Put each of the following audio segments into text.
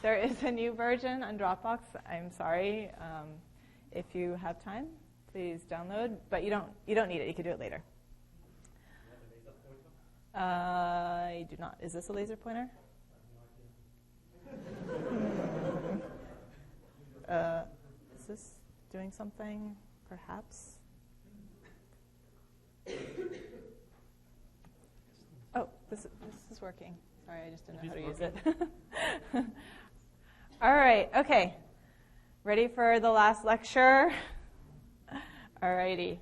There is a new version on Dropbox. I'm sorry. If you have time, please download. But you don't need it. You can do it later. I do not. Is this a laser pointer? Is this doing something, perhaps? Oh, this is working. Sorry, I just didn't know how to use it. All right, okay. Ready for the last lecture? All righty.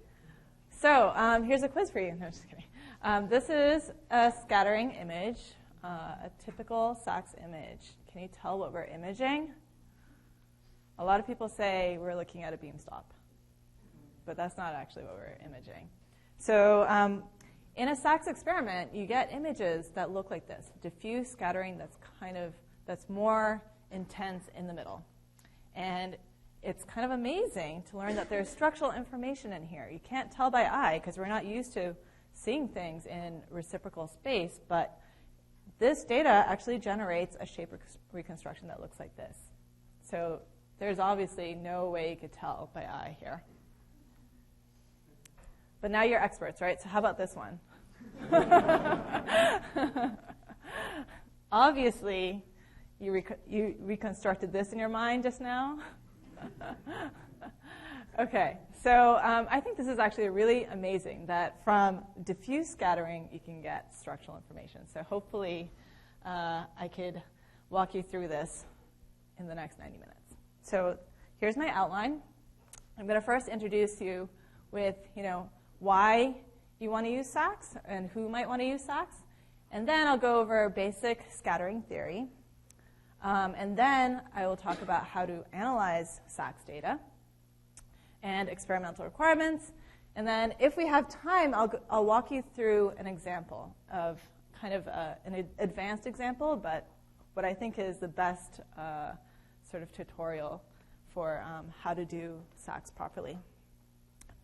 So here's a quiz for you. No, just kidding. This is a scattering image, a typical SACS image. Can you tell what we're imaging? A lot of people say we're looking at a beam stop, but that's not actually what we're imaging. So in a SACS experiment, you get images that look like this, diffuse scattering that's more intense in the middle. And it's kind of amazing to learn that there's structural information in here. You can't tell by eye because we're not used to seeing things in reciprocal space, but this data actually generates a shape reconstruction that looks like this. So there's obviously no way you could tell by eye here. But now you're experts, right? So how about this one? Obviously, you reconstructed this in your mind just now. Okay, so I think this is actually really amazing that from diffuse scattering, you can get structural information. So hopefully, I could walk you through this in the next 90 minutes. So here's my outline. I'm going to first introduce you with, why you want to use SACS and who might want to use SACS. And then I'll go over basic scattering theory. And then I will talk about how to analyze SACS data and experimental requirements. And then if we have time, I'll walk you through an example of kind of an advanced example, but what I think is the best sort of tutorial for how to do SACS properly.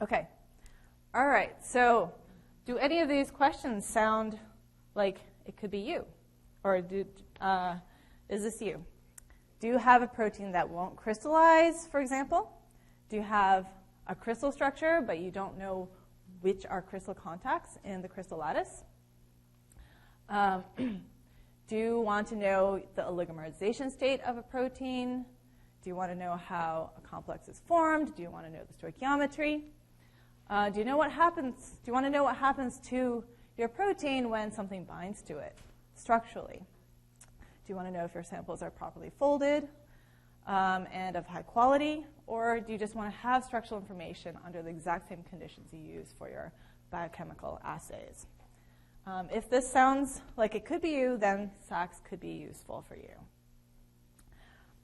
Okay. All right. So do any of these questions sound like it could be you? Or is this you? Do you have a protein that won't crystallize, for example? Do you have a crystal structure, but you don't know which are crystal contacts in the crystal lattice? Do you want to know the oligomerization state of a protein? Do you want to know how a complex is formed? Do you want to know the stoichiometry? Do you know what happens? Do you want to know what happens to your protein when something binds to it structurally? Do you want to know if your samples are properly folded and of high quality, or do you just want to have structural information under the exact same conditions you use for your biochemical assays? If this sounds like it could be you, then SACS could be useful for you.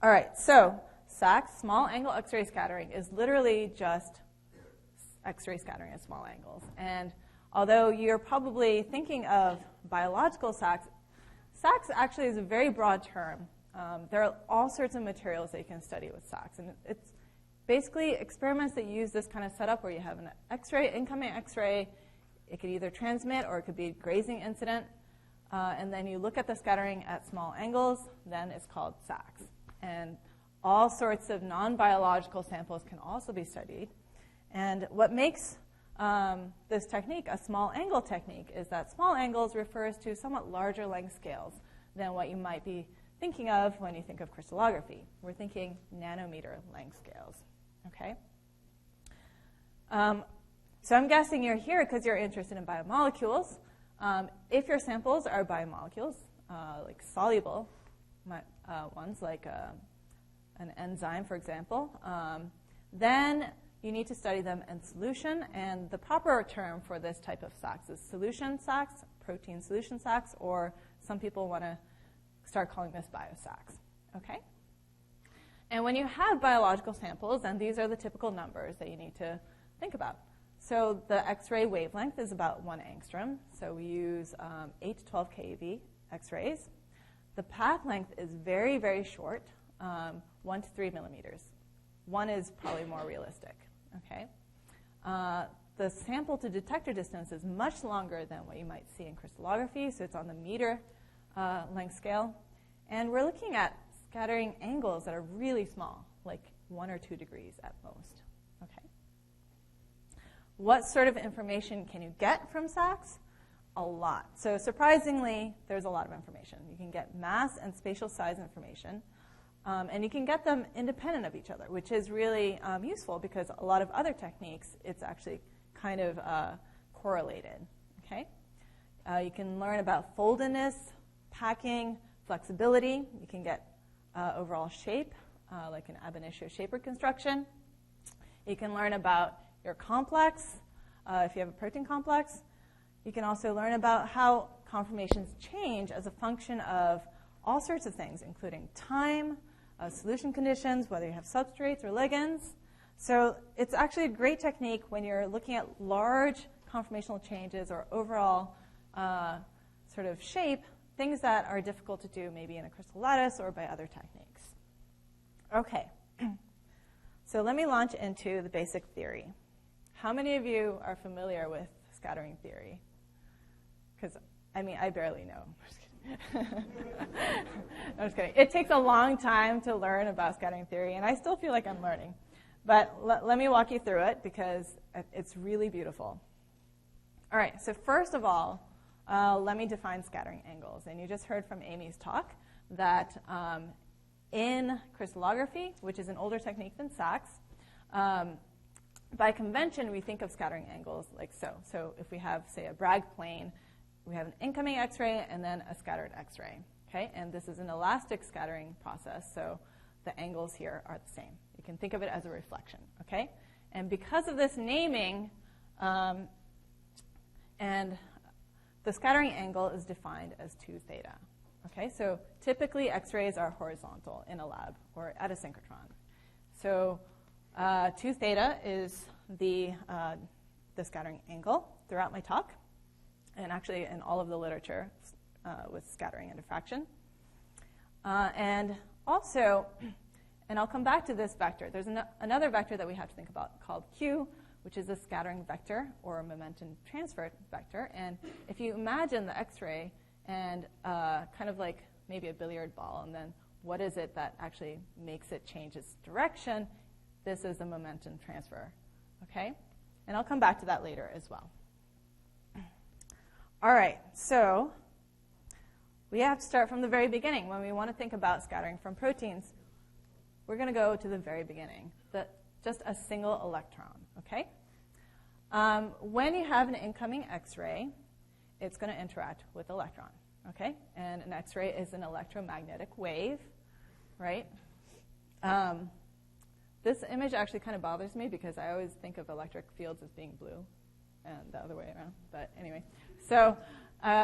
All right, so SACS, small angle X-ray scattering, is literally just X-ray scattering at small angles. And although you're probably thinking of biological SACS, SACS actually is a very broad term. There are all sorts of materials that you can study with SACS. And it's basically experiments that use this kind of setup where you have an X-ray, incoming X-ray. It could either transmit or it could be a grazing incident. And then you look at the scattering at small angles. Then it's called SACS. And all sorts of non-biological samples can also be studied. And what makes this technique a small angle technique is that small angles refers to somewhat larger length scales than what you might be thinking of when you think of crystallography. We're thinking nanometer length scales, okay? So I'm guessing you're here because you're interested in biomolecules. If your samples are biomolecules, like soluble ones, like an enzyme, for example, then you need to study them in solution. And the proper term for this type of SACS is solution SACS, protein solution SACS, or some people want to start calling this bio-SACS, okay? And when you have biological samples, then these are the typical numbers that you need to think about. So the X-ray wavelength is about 1 angstrom. So we use 8 to 12 keV X-rays. The path length is very, very short, 1 to 3 millimeters. 1 is probably more realistic, okay? The sample to detector distance is much longer than what you might see in crystallography, so it's on the meter length scale. And we're looking at scattering angles that are really small, like 1 or 2 degrees at most. Okay. What sort of information can you get from SACs? A lot. So surprisingly, there's a lot of information. You can get mass and spatial size information, and you can get them independent of each other, which is really useful because a lot of other techniques, it's actually kind of correlated. Okay? You can learn about foldedness, packing, flexibility. You can get overall shape, like an ab initio shape reconstruction. You can learn about your complex, if you have a protein complex. You can also learn about how conformations change as a function of all sorts of things, including time, solution conditions, whether you have substrates or ligands. So it's actually a great technique when you're looking at large conformational changes or overall sort of shape, things that are difficult to do maybe in a crystal lattice or by other techniques. Okay, so let me launch into the basic theory. How many of you are familiar with scattering theory? Because, I mean, I barely know. I'm just kidding. It takes a long time to learn about scattering theory, and I still feel like I'm learning. But let me walk you through it because it's really beautiful. All right, so first of all, let me define scattering angles. And you just heard from Amy's talk that in crystallography, which is an older technique than SACs, by convention, we think of scattering angles like so. So if we have, say, a Bragg plane, we have an incoming X-ray and then a scattered X-ray. Okay? And this is an elastic scattering process, so the angles here are the same. You can think of it as a reflection. Okay? And because of this naming, and the scattering angle is defined as 2 theta. Okay? So typically, X-rays are horizontal in a lab or at a synchrotron. So 2 theta is the scattering angle throughout my talk, and actually in all of the literature with scattering and diffraction. And also, and I'll come back to this vector. There's another vector that we have to think about called Q, which is a scattering vector or a momentum transfer vector. And if you imagine the X-ray and kind of like maybe a billiard ball, and then what is it that actually makes it change its direction? This is the momentum transfer. Okay? And I'll come back to that later as well. All right, so we have to start from the very beginning. When we want to think about scattering from proteins, we're going to go to the very beginning, just a single electron, okay? When you have an incoming X-ray, it's going to interact with electron, okay? And an X-ray is an electromagnetic wave, right? This image actually kind of bothers me because I always think of electric fields as being blue and the other way around, but anyway. So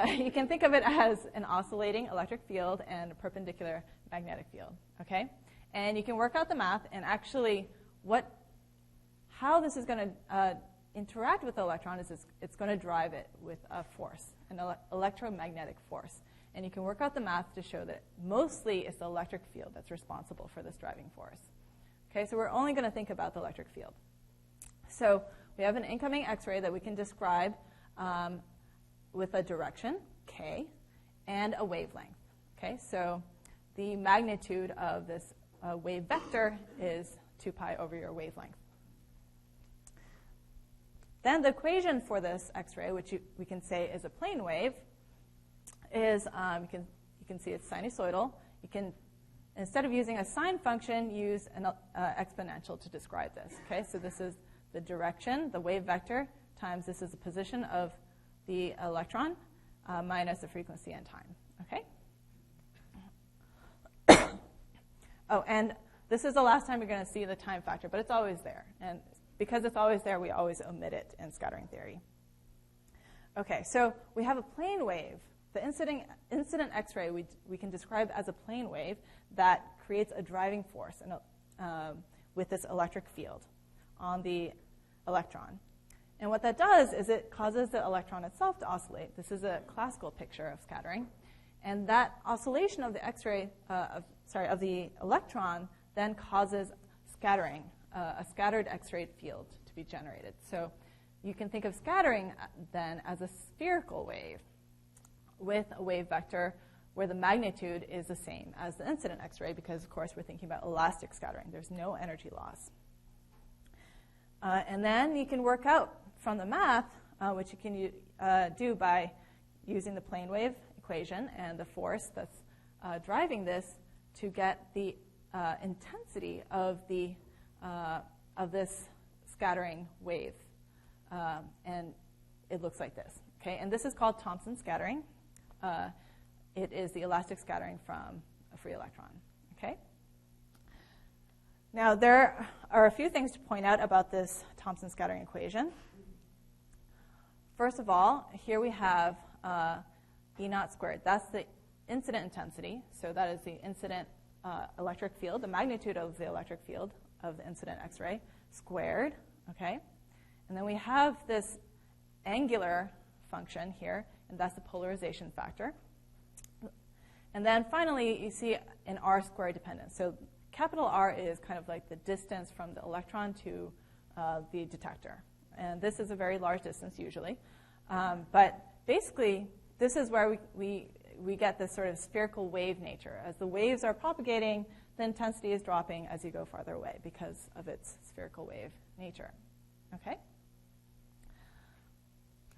you can think of it as an oscillating electric field and a perpendicular magnetic field, okay? And you can work out the math and actually how this is going to interact with the electron is it's going to drive it with a force, an electromagnetic force. And you can work out the math to show that mostly it's the electric field that's responsible for this driving force. Okay, so we're only going to think about the electric field. So we have an incoming X-ray that we can describe with a direction, k, and a wavelength. Okay, so the magnitude of this wave vector is 2 pi over your wavelength. Then the equation for this X-ray, which we can say is a plane wave, is you can see it's sinusoidal. You can, instead of using a sine function, use an exponential to describe this. Okay, so this is the direction, the wave vector, times this is the position of the electron minus the frequency and time. Okay. Oh, and this is the last time you're going to see the time factor, but it's always there. And because it's always there, we always omit it in scattering theory. Okay, so we have a plane wave. The incident X-ray we can describe as a plane wave that creates a driving force with this electric field on the electron. And what that does is it causes the electron itself to oscillate. This is a classical picture of scattering. And that oscillation of the X-ray, of the electron then causes scattering, a scattered X-ray field to be generated. So you can think of scattering then as a spherical wave with a wave vector where the magnitude is the same as the incident X-ray because, of course, we're thinking about elastic scattering. There's no energy loss. And then you can work out from the math, which you can do by using the plane wave equation and the force that's driving this to get the intensity of this scattering wave. And it looks like this. Okay? And this is called Thomson scattering. It is the elastic scattering from a free electron. Okay? Now, there are a few things to point out about this Thomson scattering equation. First of all, here we have E naught squared. That's the incident intensity. So that is the incident electric field, the magnitude of the electric field of the incident X-ray squared. Okay? And then we have this angular function here, and that's the polarization factor. And then finally, you see an R squared dependence. So capital R is kind of like the distance from the electron to the detector. And this is a very large distance usually. But basically, this is where we get this sort of spherical wave nature. As the waves are propagating, the intensity is dropping as you go farther away because of its spherical wave nature. Okay?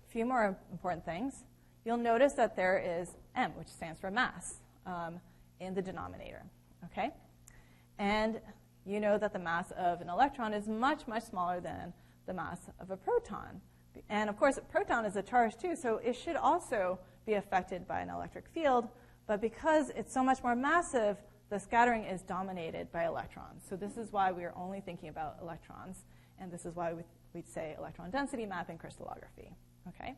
A few more important things. You'll notice that there is m, which stands for mass, in the denominator. Okay? And you know that the mass of an electron is much, much smaller than the mass of a proton. And of course, a proton is a charge too, so it should also be affected by an electric field. But because it's so much more massive, the scattering is dominated by electrons. So this is why we are only thinking about electrons. And this is why we'd say electron density map in crystallography. Okay?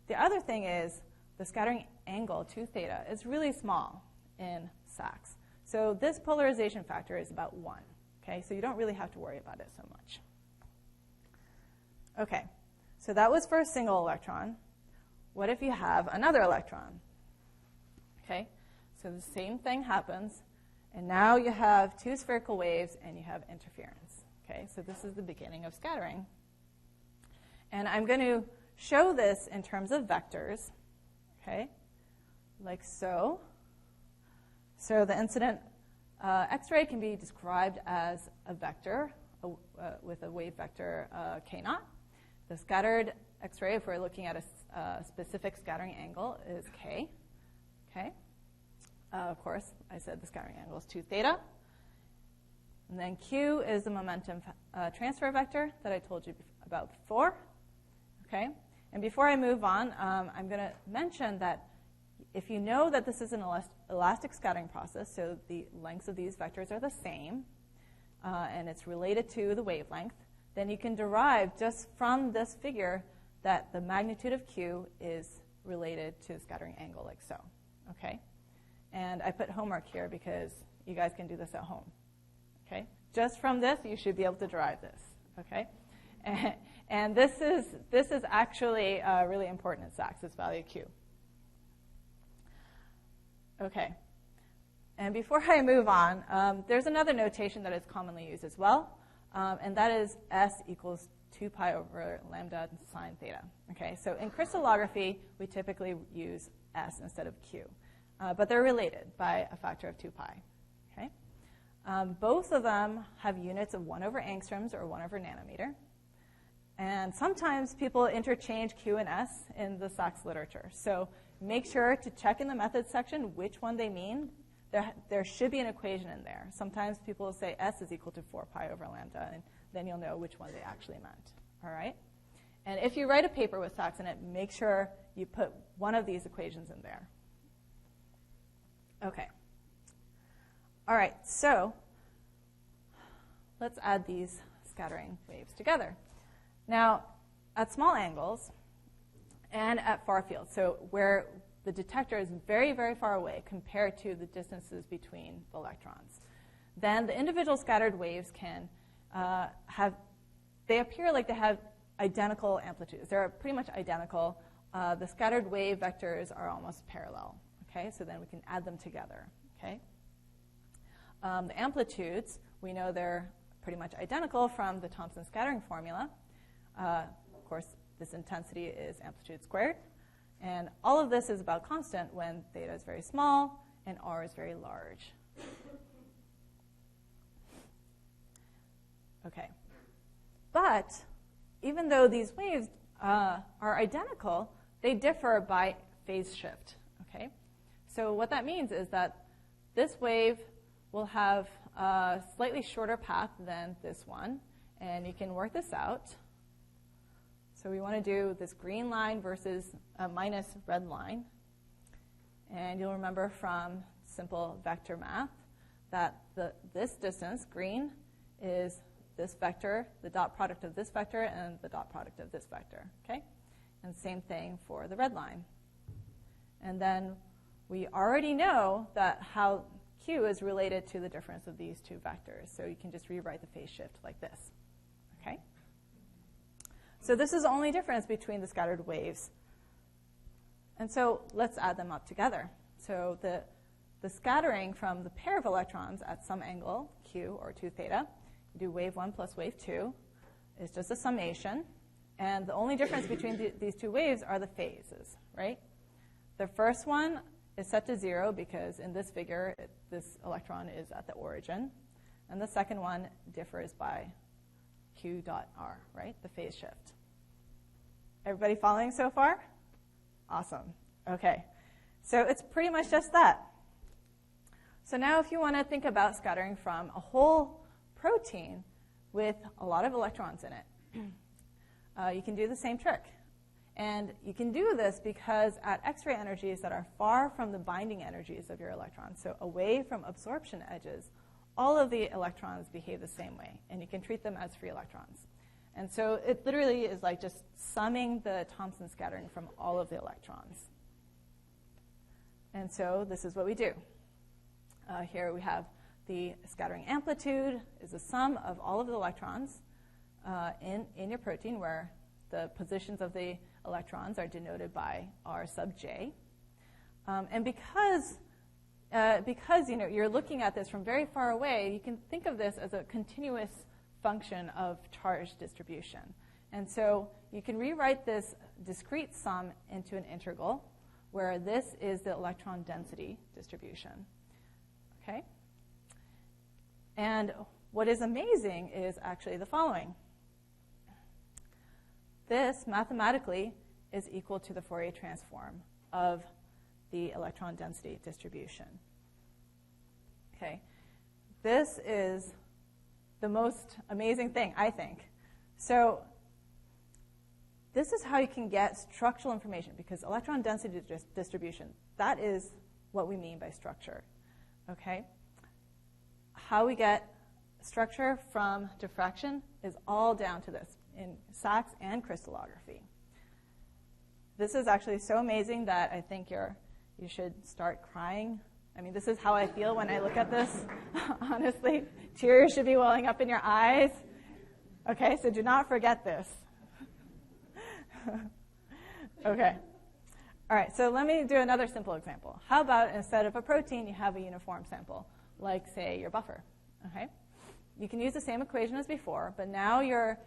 The other thing is the scattering angle, 2 theta, is really small in SACS. So this polarization factor is about 1. Okay? So you don't really have to worry about it so much. Okay. So that was for a single electron. What if you have another electron? Okay? So the same thing happens. And now you have 2 spherical waves and you have interference. Okay? So this is the beginning of scattering. And I'm going to show this in terms of vectors. Okay? Like so. So the incident X-ray can be described as a vector with a wave vector k naught. The scattered X-ray, if we're looking at a specific scattering angle, is k. Okay? Of course, I said the scattering angle is 2 theta. And then q is the momentum transfer vector that I told you about before. Okay? And before I move on, I'm going to mention that if you know that this is an elastic scattering process, so the lengths of these vectors are the same, and it's related to the wavelength, then you can derive just from this figure that the magnitude of q is related to the scattering angle like so. Okay? And I put homework here because you guys can do this at home. Okay? Just from this, you should be able to derive this. Okay? And this is actually really important in SACS, this value q. Okay. And before I move on, there's another notation that is commonly used as well, and that is S equals 2 pi over lambda sine theta. Okay, so in crystallography, we typically use S instead of Q, but they're related by a factor of 2 pi. Okay, both of them have units of 1 over angstroms or 1 over nanometer, and sometimes people interchange Q and S in the SACS literature. So make sure to check in the methods section which one they mean. There should be an equation in there. Sometimes people will say S is equal to 4 pi over lambda, and then you'll know which one they actually meant. All right? And if you write a paper with SACS in it, make sure you put one of these equations in there. Okay. All right, so let's add these scattering waves together. Now, at small angles and at far fields, so where the detector is very, very far away compared to the distances between the electrons, then the individual scattered waves can they appear like they have identical amplitudes. They're pretty much identical. The scattered wave vectors are almost parallel. Okay, so then we can add them together. Okay, the amplitudes, we know they're pretty much identical from the Thomson scattering formula. Of course, this intensity is amplitude squared. And all of this is about constant when theta is very small and r is very large. Okay. But even though these waves are identical, they differ by phase shift. Okay? So what that means is that this wave will have a slightly shorter path than this one, and you can work this out. So we want to do this green line versus a minus red line. And you'll remember from simple vector math that this distance, green, is this vector, the dot product of this vector, and the dot product of this vector. Okay? And same thing for the red line. And then we already know that how Q is related to the difference of these two vectors. So you can just rewrite the phase shift like this. Okay? So this is the only difference between the scattered waves. And so let's add them up together. So the scattering from the pair of electrons at some angle, Q or 2 theta, you do wave 1 plus wave 2, is just a summation. And the only difference between these two waves are the phases, right? The first one is set to 0 because in this figure, this electron is at the origin. And the second one differs by Q dot R, right? The phase shift. Everybody following so far? Awesome. Okay. So it's pretty much just that. So now if you want to think about scattering from a whole protein with a lot of electrons in it, you can do the same trick. And you can do this because at X-ray energies that are far from the binding energies of your electrons, so away from absorption edges, all of the electrons behave the same way, and you can treat them as free electrons. And so it literally is like just summing the Thomson scattering from all of the electrons. And so this is what we do. Here we have the scattering amplitude is the sum of all of the electrons in your protein, where the positions of the electrons are denoted by R sub j. And because you're looking at this from very far away, you can think of this as a continuous function of charge distribution. And so you can rewrite this discrete sum into an integral, where this is the electron density distribution. Okay? And what is amazing is actually the following. This, mathematically, is equal to the Fourier transform of the electron density distribution. Okay? This is the most amazing thing, I think. So this is how you can get structural information, because electron density distribution, that is what we mean by structure. Okay? How we get structure from diffraction is all down to this in Sachs and crystallography. This is actually so amazing that I think you should start crying. I mean, this is how I feel when I look at this. Honestly, tears should be welling up in your eyes. Okay, so do not forget this. Okay. All right, so let me do another simple example. How about instead of a protein, you have a uniform sample, like, say, your buffer. Okay? You can use the same equation as before, but now your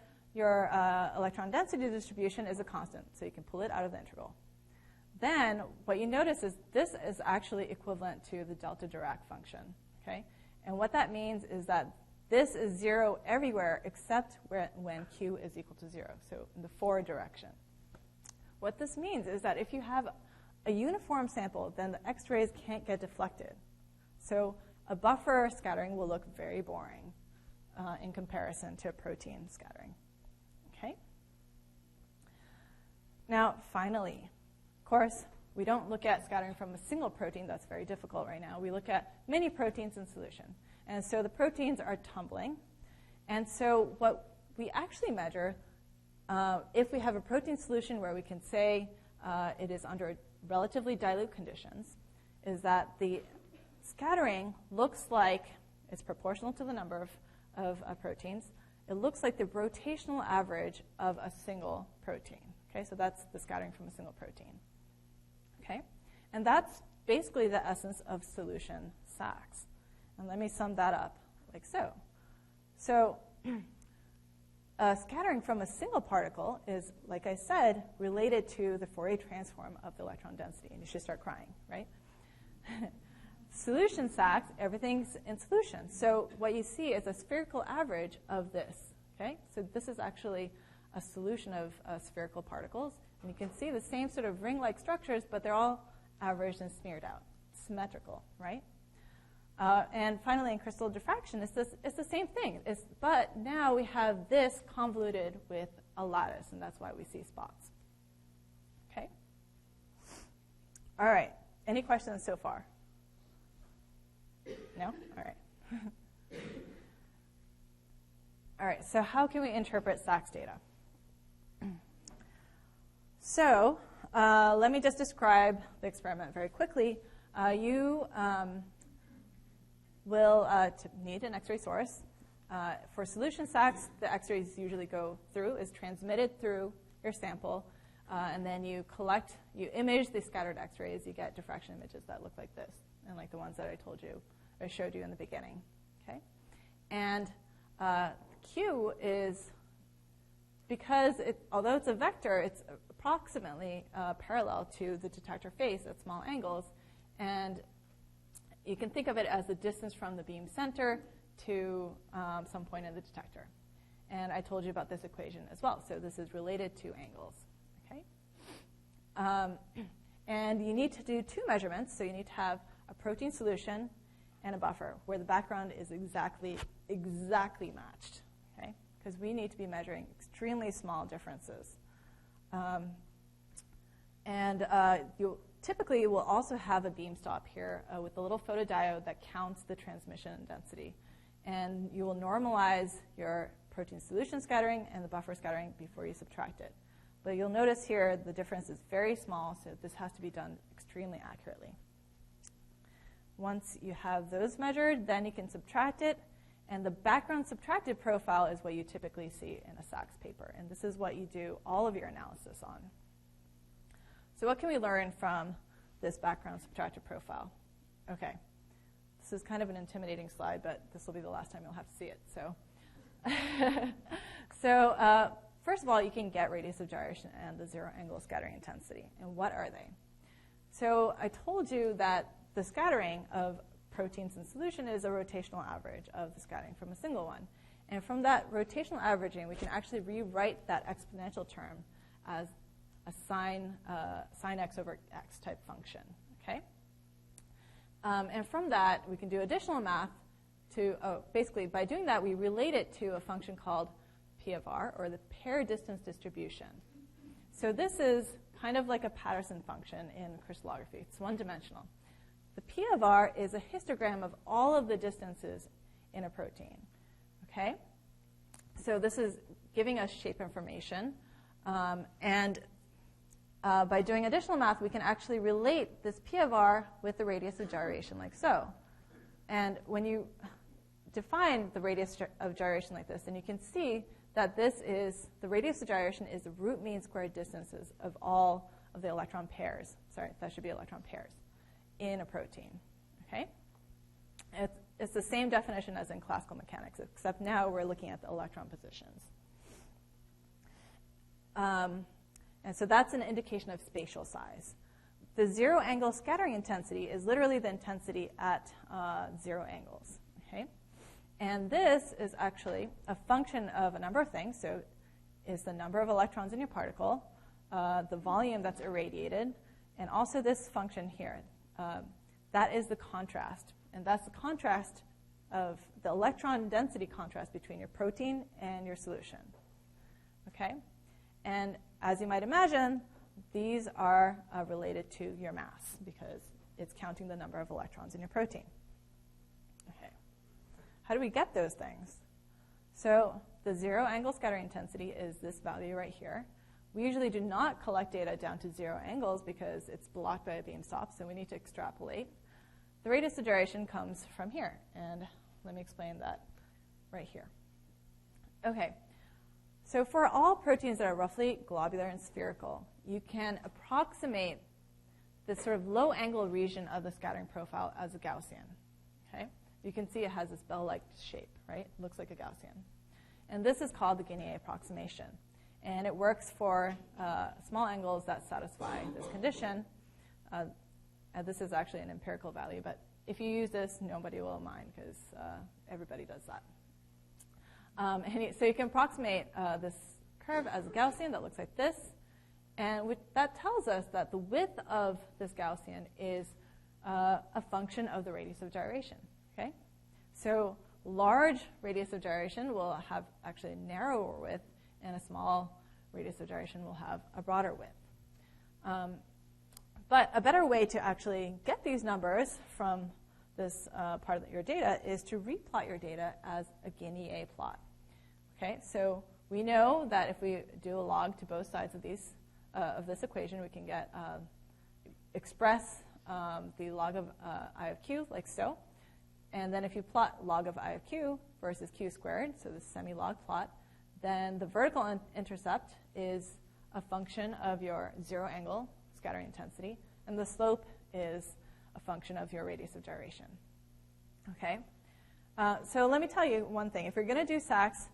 electron density distribution is a constant, so you can pull it out of the integral. Then what you notice is this is actually equivalent to the delta Dirac function. Okay? And what that means is that this is 0 everywhere except when Q is equal to 0, so in the forward direction. What this means is that if you have a uniform sample, then the X-rays can't get deflected. So a buffer scattering will look very boring in comparison to a protein scattering. Okay? Now, finally, of course, we don't look at scattering from a single protein. That's very difficult right now. We look at many proteins in solution. And so the proteins are tumbling. And so what we actually measure, if we have a protein solution where we can say it is under relatively dilute conditions, is that the scattering looks like it's proportional to the number of proteins. It looks like the rotational average of a single protein. Okay, so that's the scattering from a single protein. Okay, and that's basically the essence of solution Sachs. And let me sum that up like so. So scattering from a single particle is, like I said, related to the Fourier transform of the electron density, and you should start crying, right? Solution sacks, everything's in solution. So what you see is a spherical average of this, okay? So this is actually a solution of spherical particles, and you can see the same sort of ring-like structures, but they're all averaged and smeared out, symmetrical, right? And finally, in crystal diffraction, it's the same thing. But now we have this convoluted with a lattice, and that's why we see spots. Okay? All right. Any questions so far? No? All right. All right. So how can we interpret Sachs data? So let me just describe the experiment very quickly. You will need an X-ray source. For solution Sachs, the X-rays usually go through, is transmitted through your sample, and then you image the scattered X-rays. You get diffraction images that look like this, and like the ones that I showed you in the beginning. Okay, and Q is because although it's a vector, it's approximately parallel to the detector face at small angles, and you can think of it as the distance from the beam center to some point in the detector. And I told you about this equation as well. So this is related to angles. Okay? And you need to do two measurements. So you need to have a protein solution and a buffer where the background is exactly matched. Okay? Because we need to be measuring extremely small differences. You typically will also have a beam stop here with a little photodiode that counts the transmission density. And you will normalize your protein solution scattering and the buffer scattering before you subtract it. But you'll notice here the difference is very small, so this has to be done extremely accurately. Once you have those measured, then you can subtract it. And the background subtracted profile is what you typically see in a Sachs paper. And this is what you do all of your analysis on. So what can we learn from this background subtracted profile? Okay. This is kind of an intimidating slide, but this will be the last time you'll have to see it. So, first of all, you can get radius of gyration and the zero angle scattering intensity. And what are they? So I told you that the scattering of proteins in solution is a rotational average of the scattering from a single one. And from that rotational averaging, we can actually rewrite that exponential term as a sine x over x type function, okay? And from that, we can do additional math basically, by doing that, we relate it to a function called P of R, or the pair distance distribution. So this is kind of like a Patterson function in crystallography. It's one-dimensional. The P of R is a histogram of all of the distances in a protein, okay? So this is giving us shape information, by doing additional math, we can actually relate this P of R with the radius of gyration like so. And when you define the radius of gyration like this, then you can see that the radius of gyration is the root mean squared distances of all of the electron pairs. Sorry, that should be electron pairs in a protein, okay? It's the same definition as in classical mechanics, except now we're looking at the electron positions. And so that's an indication of spatial size. The zero angle scattering intensity is literally the intensity at zero angles, okay? And this is actually a function of a number of things. So is the number of electrons in your particle, the volume that's irradiated, and also this function here. That is the contrast. And that's the contrast of the electron density contrast between your protein and your solution, okay? And as you might imagine, these are related to your mass because it's counting the number of electrons in your protein. Okay. How do we get those things? So the zero angle scattering intensity is this value right here. We usually do not collect data down to zero angles because it's blocked by a beam stop, so we need to extrapolate. The radius of gyration comes from here, and let me explain that right here. Okay. So for all proteins that are roughly globular and spherical, you can approximate this sort of low angle region of the scattering profile as a Gaussian. Okay? You can see it has this bell-like shape, right? It looks like a Gaussian. And this is called the Guinea approximation. And it works for small angles that satisfy this condition. This is actually an empirical value, but if you use this, nobody will mind because everybody does that. So you can approximate this curve as a Gaussian that looks like this. And that tells us that the width of this Gaussian is a function of the radius of gyration. Okay? So large radius of gyration will have actually a narrower width, and a small radius of gyration will have a broader width. But a better way to actually get these numbers from this part of your data is to replot your data as a Guinea plot. Okay, so we know that if we do a log to both sides of this equation, we can get express the log of I of q like so. And then if you plot log of I of q versus q squared, so this semi-log plot, then the vertical intercept is a function of your zero angle scattering intensity, and the slope is a function of your radius of gyration. Okay? So let me tell you one thing. If you're going to do SACS,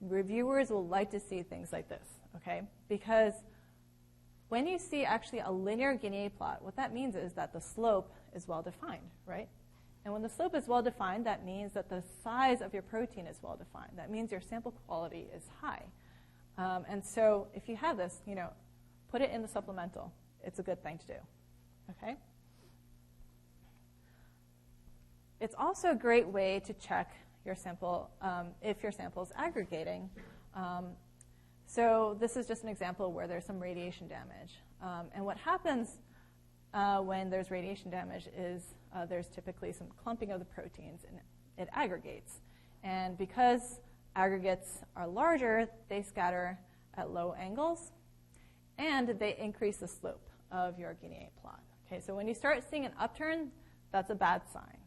reviewers will like to see things like this, okay? Because when you see actually a linear Guinea plot, what that means is that the slope is well-defined, right? And when the slope is well-defined, that means that the size of your protein is well-defined. That means your sample quality is high. And so if you have this, put it in the supplemental. It's a good thing to do, okay? It's also a great way to check your sample if your sample is aggregating. So this is just an example where there's some radiation damage. And what happens when there's radiation damage is there's typically some clumping of the proteins, and it aggregates. And because aggregates are larger, they scatter at low angles, and they increase the slope of your Guinea plot. Okay, so when you start seeing an upturn, that's a bad sign.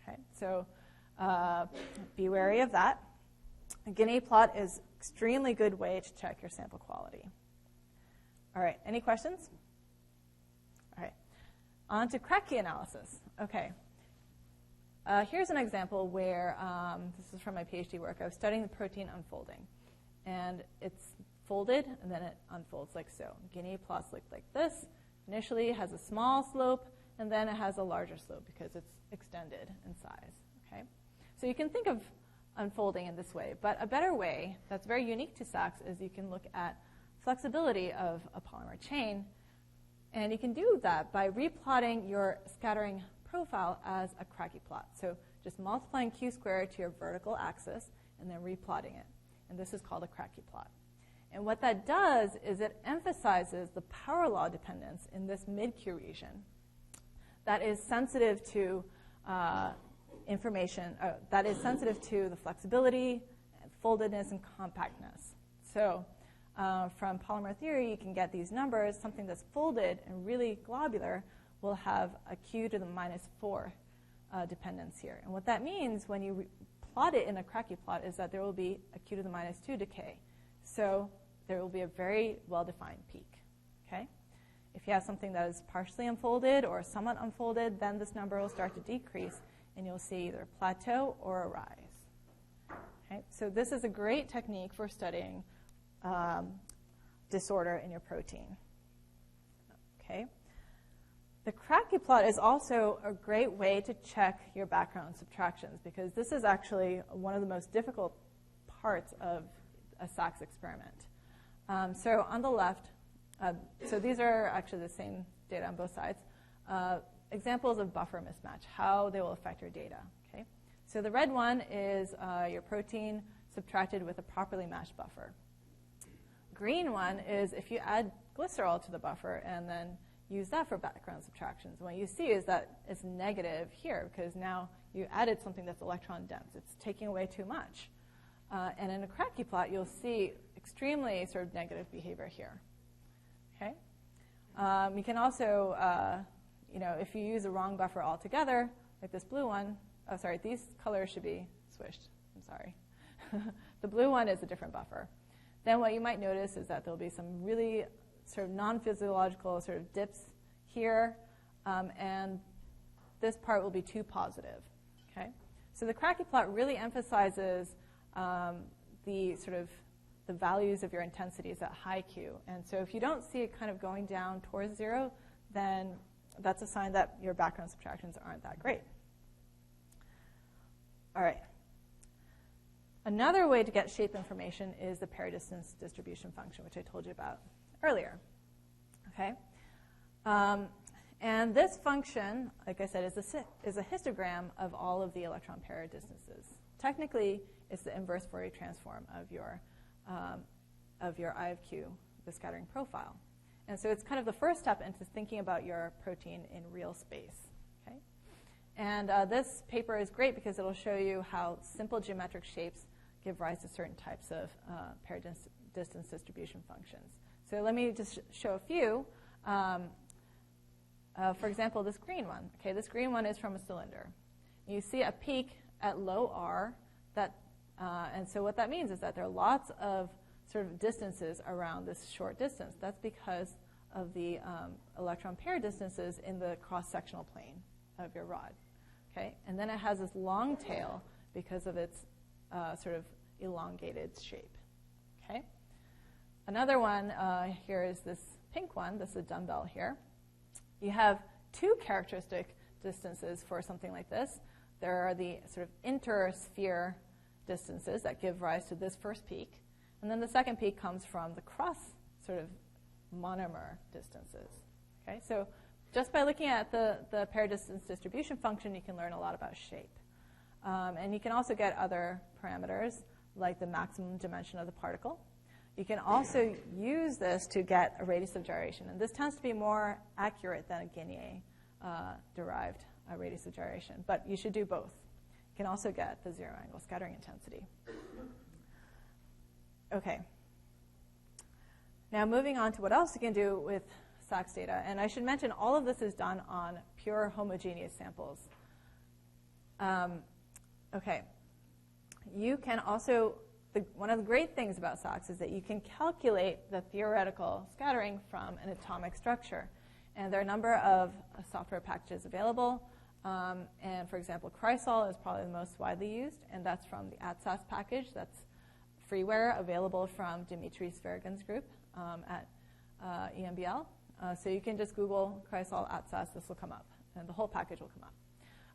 Okay, so be wary of that. A Guinea plot is an extremely good way to check your sample quality. All right, any questions? All right, on to Kratky analysis. Okay, here's an example where, this is from my PhD work, I was studying the protein unfolding. And it's folded, and then it unfolds like so. Guinea plots look like this. Initially, it has a small slope, and then it has a larger slope because it's extended in size. Okay, so you can think of unfolding in this way, but a better way that's very unique to SACS is you can look at flexibility of a polymer chain, and you can do that by replotting your scattering profile as a Kratky plot. So just multiplying q squared to your vertical axis and then replotting it, and this is called a Kratky plot. And what that does is it emphasizes the power law dependence in this mid-Q region that is sensitive to information, that is sensitive to the flexibility, and foldedness, and compactness. So from polymer theory, you can get these numbers. Something that's folded and really globular will have a q to the minus 4 dependence here. And what that means when you plot it in a Kratky plot is that there will be a q to the minus 2 decay. So there will be a very well-defined peak. Okay? If you have something that is partially unfolded or somewhat unfolded, then this number will start to decrease, and you'll see either a plateau or a rise. Okay? So this is a great technique for studying disorder in your protein. Okay? The Kratky plot is also a great way to check your background subtractions, because this is actually one of the most difficult parts of a SACS experiment. So on the left, so these are actually the same data on both sides, examples of buffer mismatch, how they will affect your data. Okay? So the red one is your protein subtracted with a properly matched buffer. Green one is if you add glycerol to the buffer and then use that for background subtractions. What you see is that it's negative here because now you added something that's electron dense. It's taking away too much. And in a Kratky plot, you'll see extremely sort of negative behavior here. Okay? You can also, if you use the wrong buffer altogether, like this blue one, oh, sorry, these colors should be swished. I'm sorry. The blue one is a different buffer. Then what you might notice is that there'll be some really sort of non-physiological sort of dips here, and this part will be too positive. Okay? So the Kratky plot really emphasizes the sort of the values of your intensities at high Q. And so if you don't see it kind of going down towards 0, then that's a sign that your background subtractions aren't that great. All right. Another way to get shape information is the pair-distance distribution function, which I told you about earlier. Okay? And this function, like I said, is a histogram of all of the electron pair distances. Technically, it's the inverse Fourier transform of your I of Q, the scattering profile. And so it's kind of the first step into thinking about your protein in real space. Okay? And this paper is great because it'll show you how simple geometric shapes give rise to certain types of pair distance distribution functions. So let me just show a few. For example, this green one. Okay, this green one is from a cylinder. You see a peak at low R. And so what that means is that there are lots of sort of distances around this short distance. That's because of the electron pair distances in the cross-sectional plane of your rod. Okay, and then it has this long tail because of its sort of elongated shape. Okay, another one here is this pink one. This is a dumbbell here. You have two characteristic distances for something like this. There are the sort of intersphere distances that give rise to this first peak. And then the second peak comes from the cross sort of monomer distances. Okay, so just by looking at the pair distance distribution function, you can learn a lot about shape. And you can also get other parameters, like the maximum dimension of the particle. You can also use this to get a radius of gyration. And this tends to be more accurate than a Guinier-derived radius of gyration. But you should do both. You can also get the zero-angle scattering intensity. Okay. Now moving on to what else you can do with SACS data. And I should mention all of this is done on pure homogeneous samples. Okay. You can also, one of the great things about SACS is that you can calculate the theoretical scattering from an atomic structure. And there are a number of software packages available. And for example, Chrysol is probably the most widely used, and that's from the ATSAS package. That's freeware available from Dimitri Sverigan's group at EMBL. So you can just Google Chrysol ATSAS. This will come up, and the whole package will come up.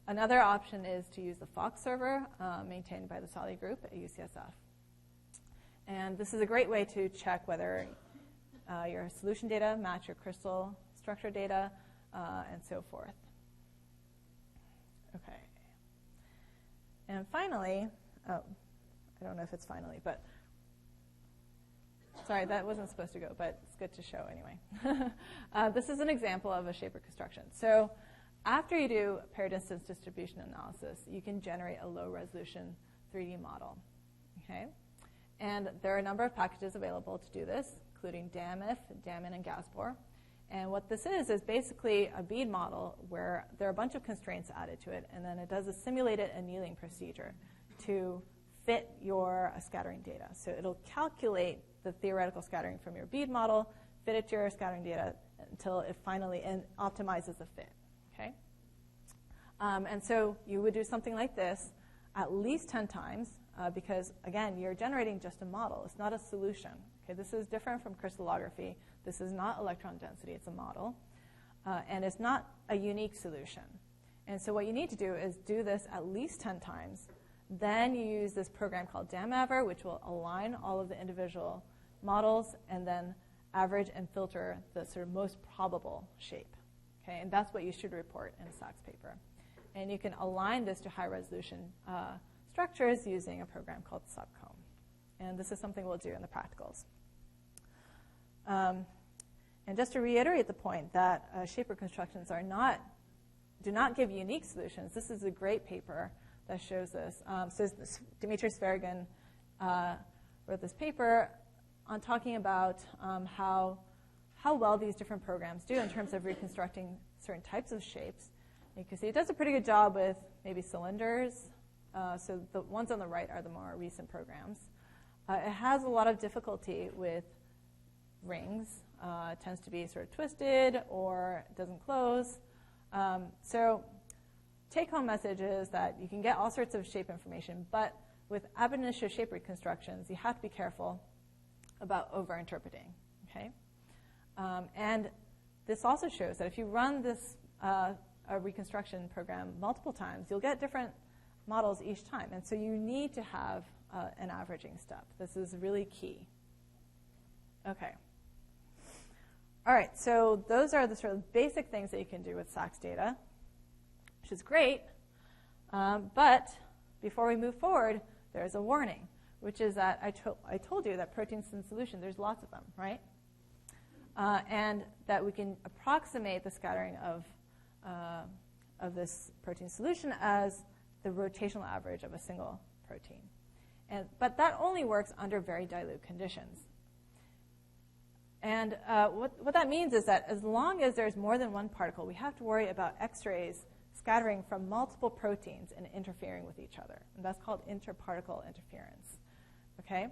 Another option is to use the Fox server maintained by the Sali group at UCSF. And this is a great way to check whether your solution data match your crystal structure data and so forth. Okay. And finally, I don't know if it's finally, but sorry, that wasn't supposed to go, but it's good to show anyway. This is an example of a shape reconstruction. So after you do pair distance distribution analysis, you can generate a low-resolution 3D model. Okay? And there are a number of packages available to do this, including DAMIF, DAMIN, and GASPOR. And what this is basically a bead model where there are a bunch of constraints added to it, and then it does a simulated annealing procedure to fit your scattering data. So it'll calculate the theoretical scattering from your bead model, fit it to your scattering data until it finally optimizes the fit. Okay? And so you would do something like this at least 10 times because, again, you're generating just a model. It's not a solution. Okay? This is different from crystallography. This is not electron density. It's a model. And it's not a unique solution. And so what you need to do is do this at least 10 times. Then you use this program called DAMAVER, which will align all of the individual models and then average and filter the sort of most probable shape. Okay? And that's what you should report in a SACS paper. And you can align this to high-resolution structures using a program called Subcomb. And this is something we'll do in the practicals. And just to reiterate the point that shape reconstructions do not give unique solutions. This is a great paper that shows this. So Dimitri Sverigan wrote this paper on talking about how well these different programs do in terms of reconstructing certain types of shapes. You can see it does a pretty good job with maybe cylinders. So the ones on the right are the more recent programs. It has a lot of difficulty with rings. It tends to be sort of twisted or it doesn't close. So take-home message is that you can get all sorts of shape information, but with ab initio shape reconstructions, you have to be careful about over-interpreting, okay? And this also shows that if you run this a reconstruction program multiple times, you'll get different models each time. And so you need to have an averaging step. This is really key. Okay. All right, so those are the sort of basic things that you can do with SACS data, which is great. But before we move forward, there's a warning, which is that I told you that proteins in solution, there's lots of them, right? And that we can approximate the scattering of this protein solution as the rotational average of a single protein. But that only works under very dilute conditions. And what that means is that as long as there's more than one particle, we have to worry about X-rays scattering from multiple proteins and interfering with each other. And that's called interparticle interference. Okay?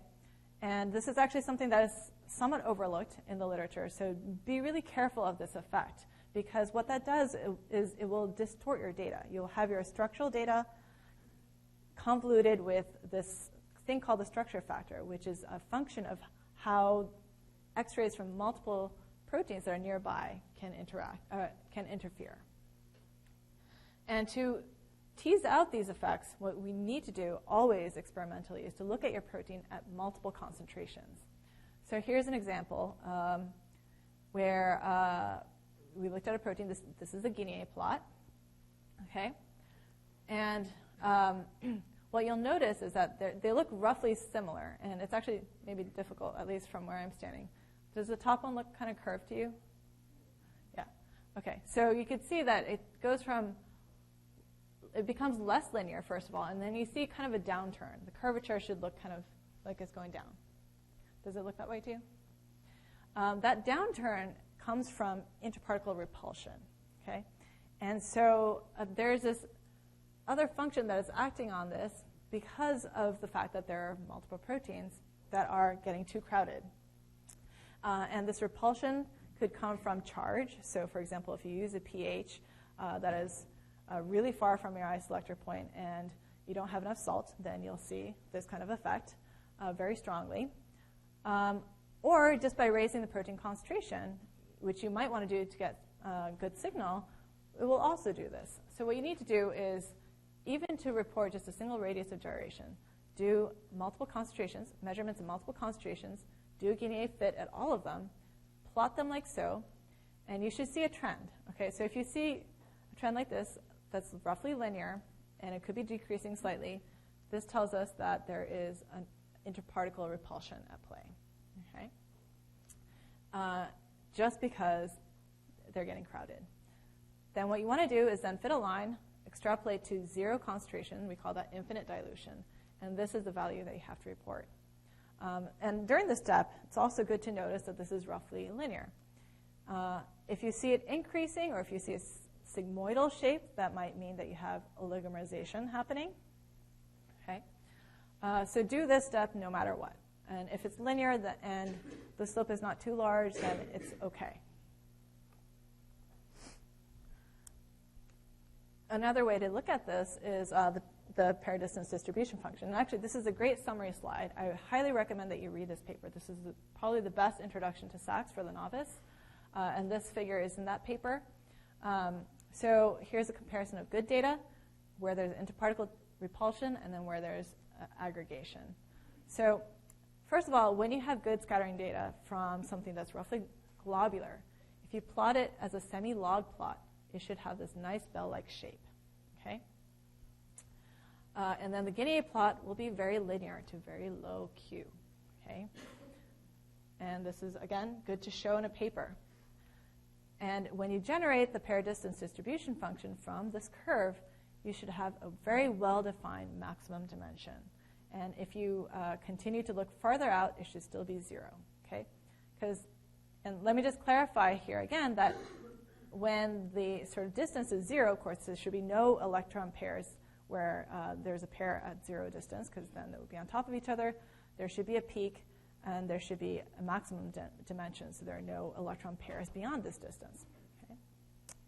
And this is actually something that is somewhat overlooked in the literature. So be really careful of this effect, because what that does is it will distort your data. You'll have your structural data convoluted with this thing called the structure factor, which is a function of how X-rays from multiple proteins that are nearby can interfere. And to tease out these effects, what we need to do always experimentally is to look at your protein at multiple concentrations. So here's an example where we looked at a protein. This is a Guinea plot, okay? And what you'll notice is that they look roughly similar, and it's actually maybe difficult, at least from where I'm standing. Does the top one look kind of curved to you? Yeah. Okay. So you can see that it goes from, it becomes less linear, first of all, and then you see kind of a downturn. The curvature should look kind of like it's going down. Does it look that way to you? That downturn comes from interparticle repulsion, okay? And so there's this other function that is acting on this because of the fact that there are multiple proteins that are getting too crowded. And this repulsion could come from charge. So, for example, if you use a pH that is really far from your isoelectric point and you don't have enough salt, then you'll see this kind of effect very strongly. Or just by raising the protein concentration, which you might want to do to get a good signal, it will also do this. So what you need to do is, even to report just a single radius of gyration, do multiple concentrations, measurements of multiple concentrations, do a Guinea fit at all of them, plot them like so, and you should see a trend. Okay, so if you see a trend like this, that's roughly linear, and it could be decreasing slightly, this tells us that there is an interparticle repulsion at play. Okay, just because they're getting crowded. Then what you want to do is then fit a line, extrapolate to 0 concentration. We call that infinite dilution, and this is the value that you have to report. And during this step, it's also good to notice that this is roughly linear. If you see it increasing, or if you see a sigmoidal shape, that might mean that you have oligomerization happening. Okay, so do this step no matter what. And if it's linear and the slope is not too large, then it's okay. Another way to look at this is the pair distance distribution function. And actually, this is a great summary slide. I highly recommend that you read this paper. This is probably the best introduction to SACS for the novice. And this figure is in that paper. So here's a comparison of good data, where there's interparticle repulsion, and then where there's aggregation. So first of all, when you have good scattering data from something that's roughly globular, if you plot it as a semi-log plot, it should have this nice bell-like shape. Okay? And then the Guinea plot will be very linear to very low Q. Okay? And this is, again, good to show in a paper. And when you generate the pair distance distribution function from this curve, you should have a very well-defined maximum dimension. And if you continue to look farther out, it should still be 0. Okay? And let me just clarify here again that when the sort of distance is 0, of course, there should be no electron pairs where there's a pair at 0 distance, because then they would be on top of each other. There should be a peak, and there should be a maximum dimension, so there are no electron pairs beyond this distance. Okay?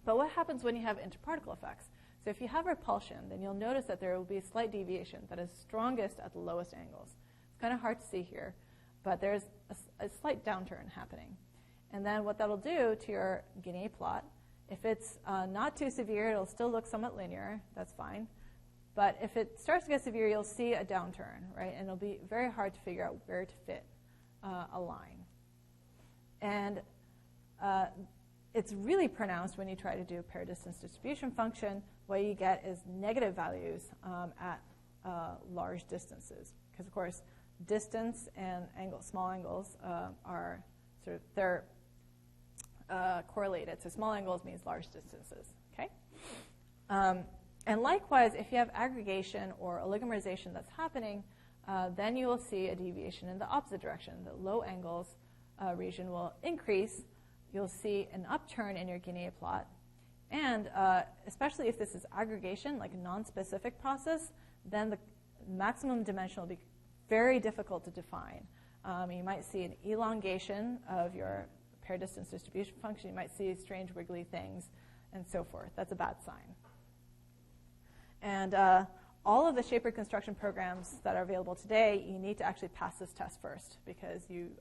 But what happens when you have interparticle effects? So if you have repulsion, then you'll notice that there will be a slight deviation that is strongest at the lowest angles. It's kind of hard to see here, but there's a slight downturn happening. And then what that'll do to your Guinea plot, if it's not too severe, it'll still look somewhat linear. That's fine. But if it starts to get severe, you'll see a downturn, right? And it'll be very hard to figure out where to fit a line. And it's really pronounced when you try to do a pair distance distribution function. What you get is negative values at large distances. Because, of course, distance and small angles are sort of, they're correlated. So small angles means large distances, okay? And likewise, if you have aggregation or oligomerization that's happening, then you will see a deviation in the opposite direction. The low angles region will increase. You'll see an upturn in your Guinea plot. And especially if this is aggregation, like a non-specific process, then the maximum dimension will be very difficult to define. You might see an elongation of your pair distance distribution function. You might see strange wiggly things and so forth. That's a bad sign. And all of the shape reconstruction programs that are available today, you need to actually pass this test first because you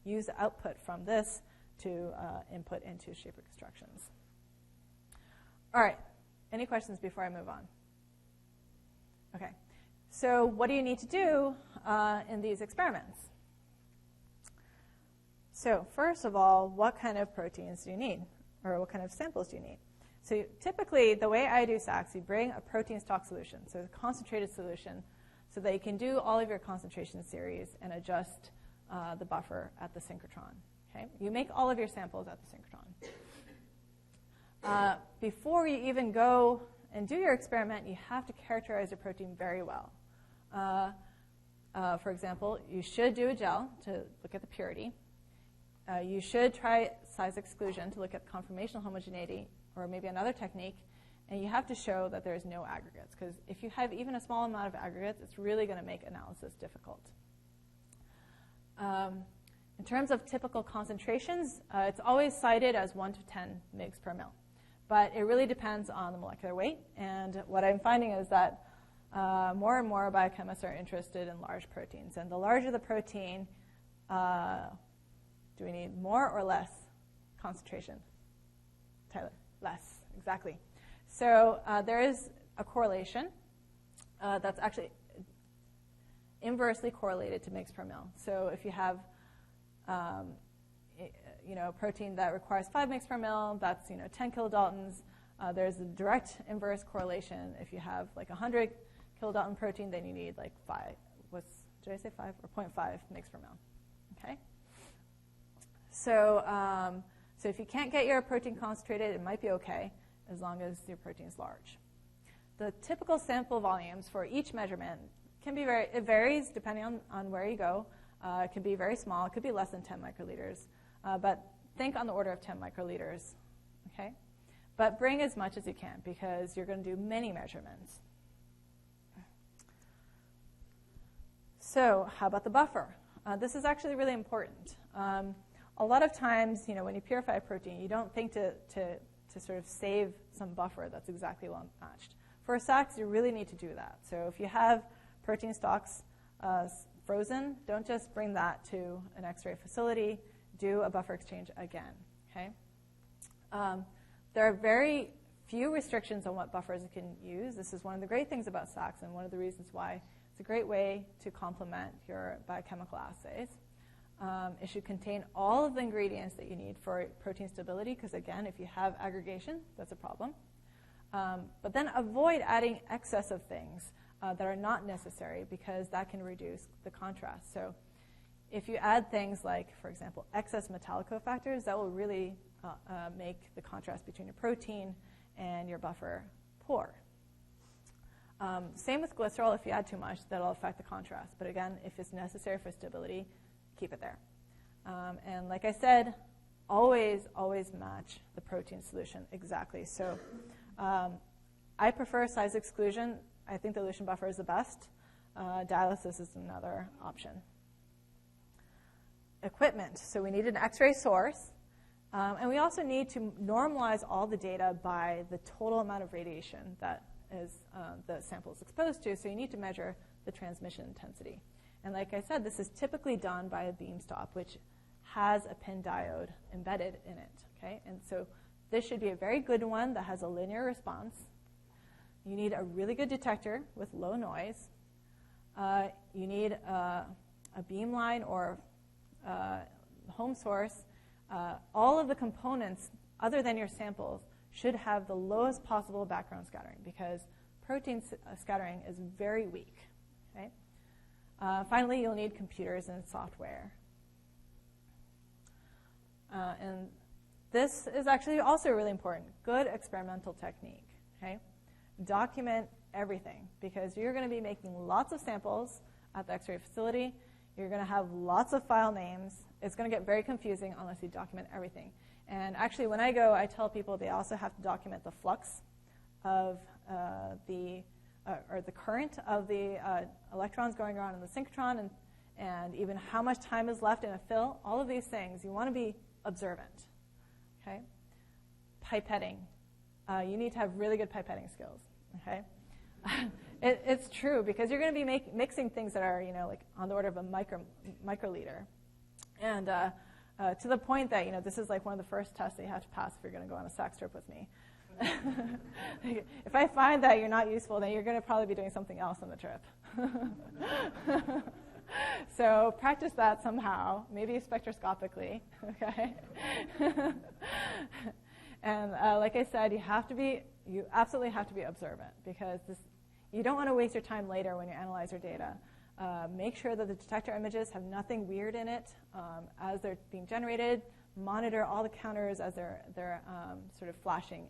use the output from this to input into shape reconstructions. All right, any questions before I move on? Okay, so what do you need to do in these experiments? So first of all, what kind of proteins do you need? Or what kind of samples do you need? So typically, the way I do SACs, you bring a protein stock solution, so a concentrated solution, so that you can do all of your concentration series and adjust the buffer at the synchrotron. Okay? You make all of your samples at the synchrotron. Before you even go and do your experiment, you have to characterize your protein very well. For example, you should do a gel to look at the purity. You should try size exclusion to look at conformational homogeneity, or maybe another technique, and you have to show that there's no aggregates, because if you have even a small amount of aggregates, it's really going to make analysis difficult. In terms of typical concentrations, it's always cited as 1 to 10 mg per mil, but it really depends on the molecular weight, and what I'm finding is that more and more biochemists are interested in large proteins, and the larger the protein, do we need more or less concentration? Tyler? Less, exactly. So there is a correlation that's actually inversely correlated to mg per mil. So if you have a protein that requires 5 mg per mil, that's 10 kilodaltons. There's a direct inverse correlation. If you have like 100 kilodalton protein, then you need like 5. Did I say 5 or 0.5 mg per mil? Okay. So so if you can't get your protein concentrated, it might be okay as long as your protein is large. The typical sample volumes for each measurement can be it varies depending on where you go. It can be very small. It could be less than 10 microliters. But think on the order of 10 microliters. Okay? But bring as much as you can because you're going to do many measurements. So how about the buffer? This is actually really important. A lot of times, when you purify a protein, you don't think to sort of save some buffer that's exactly well matched. For SACs, you really need to do that. So if you have protein stocks frozen, don't just bring that to an X-ray facility. Do a buffer exchange again. Okay? There are very few restrictions on what buffers you can use. This is one of the great things about SACs and one of the reasons why it's a great way to complement your biochemical assays. It should contain all of the ingredients that you need for protein stability, because again, if you have aggregation, that's a problem. But then avoid adding excess of things that are not necessary, because that can reduce the contrast. So if you add things like, for example, excess metallic cofactors, that will really make the contrast between your protein and your buffer poor. Same with glycerol. If you add too much, that'll affect the contrast. But again, if it's necessary for stability, keep it there. And like I said, always match the protein solution exactly. So I prefer size exclusion. I think the dilution buffer is the best. Dialysis is another option. Equipment. So we need an X-ray source. And we also need to normalize all the data by the total amount of radiation that the sample is exposed to. So you need to measure the transmission intensity. And like I said, this is typically done by a beam stop, which has a PIN diode embedded in it. Okay? And so this should be a very good one that has a linear response. You need a really good detector with low noise. You need a beam line or home source. All of the components, other than your samples, should have the lowest possible background scattering because protein scattering is very weak. Okay? Finally, you'll need computers and software. And this is actually also really important. Good experimental technique. Okay? Document everything because you're going to be making lots of samples at the X-ray facility. You're going to have lots of file names. It's going to get very confusing unless you document everything. And actually, when I go, I tell people they also have to document the flux of the current of the electrons going around in the synchrotron and even how much time is left in a fill. All of these things, you want to be observant. Okay? Pipetting. You need to have really good pipetting skills. Okay? It's true because you're going to be mixing things that are, like on the order of a microliter. And to the point that, this is like one of the first tests that you have to pass if you're going to go on a sax trip with me. If I find that you're not useful, then you're going to probably be doing something else on the trip. So practice that somehow, maybe spectroscopically, okay? And like I said, you absolutely have to be observant because you don't want to waste your time later when you analyze your data. Make sure that the detector images have nothing weird in it as they're being generated. Monitor all the counters as they're sort of flashing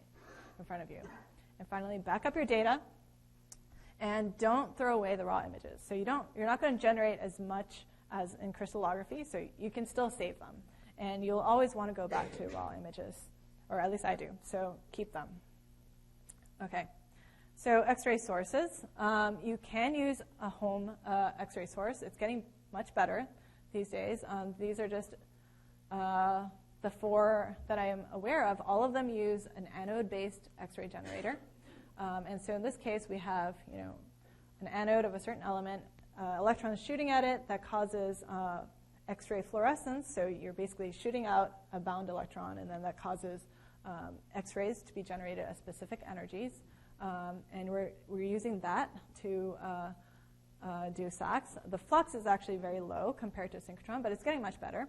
in front of you. And finally, back up your data, and don't throw away the raw images. So you're not going to generate as much as in crystallography, so you can still save them. And you'll always want to go back to raw images, or at least I do. So keep them. Okay. So X-ray sources. You can use a home X-ray source. It's getting much better these days. These are just the 4 that I am aware of. All of them use an anode-based X-ray generator. And so in this case, we have an anode of a certain element, electrons shooting at it that causes X-ray fluorescence. So you're basically shooting out a bound electron, and then that causes X-rays to be generated at specific energies. And we're using that to do SACs. The flux is actually very low compared to synchrotron, but it's getting much better.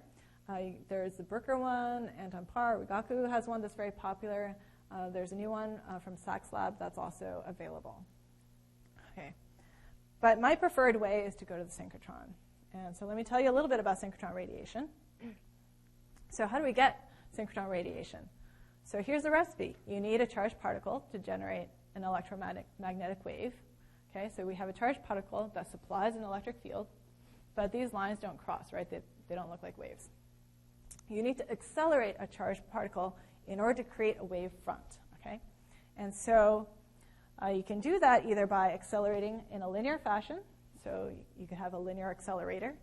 There's the Bruker one, Anton Parr, Rigaku has one that's very popular. There's a new one from SACS Lab that's also available. Okay. But my preferred way is to go to the synchrotron. And so let me tell you a little bit about synchrotron radiation. So how do we get synchrotron radiation? So here's the recipe. You need a charged particle to generate an electromagnetic wave. Okay, so we have a charged particle that supplies an electric field, but these lines don't cross, right? They don't look like waves. You need to accelerate a charged particle in order to create a wave front, okay? And so you can do that either by accelerating in a linear fashion. So you can have a linear accelerator.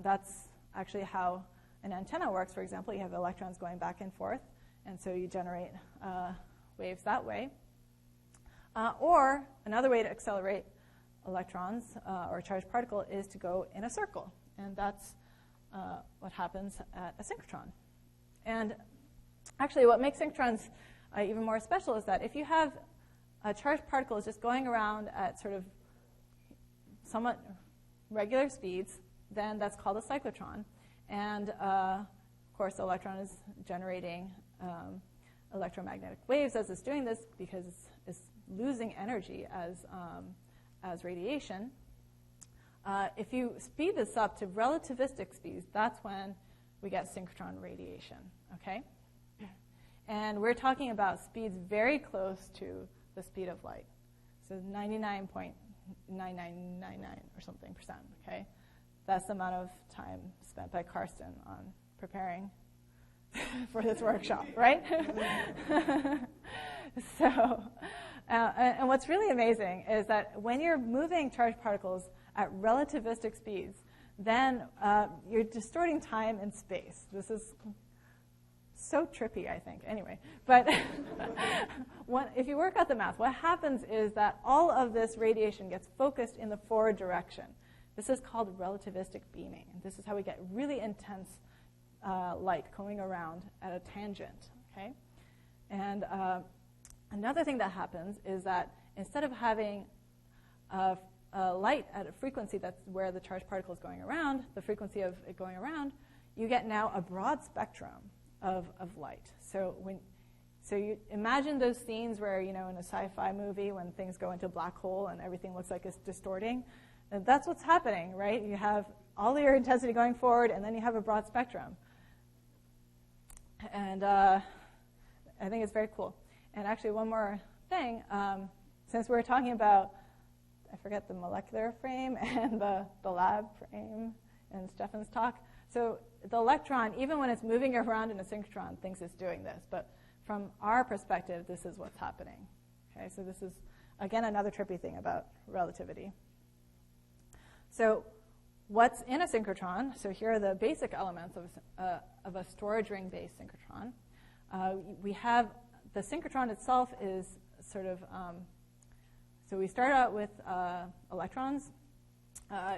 That's actually how an antenna works, for example. You have electrons going back and forth, and so you generate waves that way. Or another way to accelerate electrons or a charged particle is to go in a circle. And that's what happens at a synchrotron. And actually, what makes synchrotrons even more special is that if you have a charged particle is just going around at sort of somewhat regular speeds, then that's called a cyclotron. And, of course, the electron is generating electromagnetic waves as it's doing this because it's losing energy as radiation. If you speed this up to relativistic speeds, that's when we get synchrotron radiation, okay? And we're talking about speeds very close to the speed of light. So 99.9999 or something %, okay? That's the amount of time spent by Karsten on preparing for this workshop, right? So, and what's really amazing is that when you're moving charged particles at relativistic speeds, then you're distorting time and space. This is so trippy, I think. Anyway, but if you work out the math, what happens is that all of this radiation gets focused in the forward direction. This is called relativistic beaming. This is how we get really intense light going around at a tangent. Okay, and another thing that happens is that instead of having light at a frequency that's where the charged particle is going around, the frequency of it going around, you get now a broad spectrum of light. So you imagine those scenes where, in a sci-fi movie when things go into a black hole and everything looks like it's distorting. And that's what's happening, right? You have all your intensity going forward, and then you have a broad spectrum. And I think it's very cool. And actually, one more thing, since we were talking about, I forget the molecular frame and the lab frame in Stefan's talk. So the electron, even when it's moving around in a synchrotron, thinks it's doing this. But from our perspective, this is what's happening. Okay, so this is, again, another trippy thing about relativity. So what's in a synchrotron? So here are the basic elements of a storage ring-based synchrotron. We have the synchrotron itself is sort of, so we start out with electrons.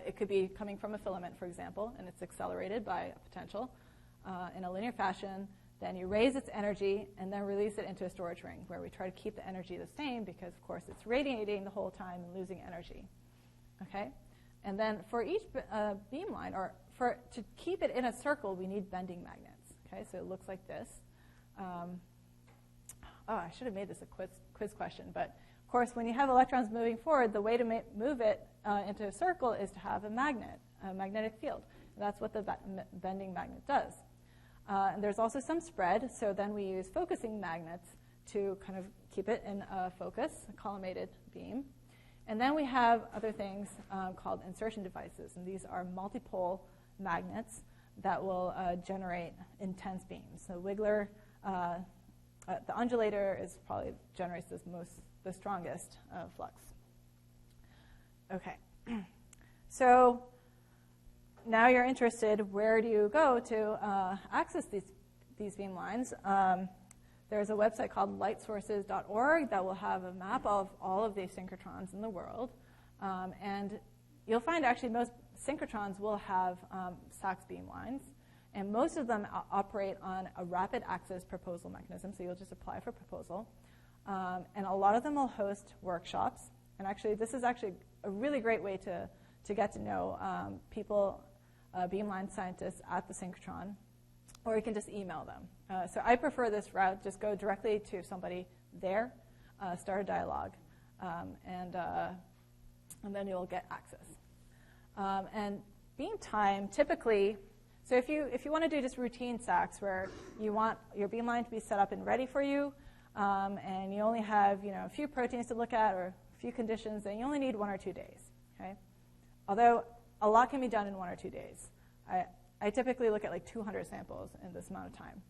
It could be coming from a filament, for example, and it's accelerated by a potential in a linear fashion. Then you raise its energy and then release it into a storage ring where we try to keep the energy the same because, of course, it's radiating the whole time and losing energy. Okay? And then for each beamline, or to keep it in a circle, we need bending magnets. Okay? So it looks like this. I should have made this a quiz question, but of course, when you have electrons moving forward, the way to move it into a circle is to have a magnet, a magnetic field. That's what the bending magnet does. And there's also some spread, so then we use focusing magnets to kind of keep it in a focus, a collimated beam. And then we have other things called insertion devices, and these are multipole magnets that will generate intense beams. So Wiggler, the undulator generates the strongest flux. Okay, so now you're interested, where do you go to access these beam lines? There's a website called lightsources.org that will have a map of all of these synchrotrons in the world. And you'll find actually most synchrotrons will have SACS beam lines. And most of them operate on a rapid access proposal mechanism, so you'll just apply for proposal. And a lot of them will host workshops. And actually, this is actually a really great way to get to know people, beamline scientists at the synchrotron, or you can just email them. So I prefer this route. Just go directly to somebody there, start a dialogue, and then you'll get access. And beam time, typically, so if you want to do just routine SACS where you want your beamline to be set up and ready for you, and you only have a few proteins to look at or a few conditions, then you only need 1 or 2 days. Okay, although a lot can be done in 1 or 2 days. I typically look at like 200 samples in this amount of time.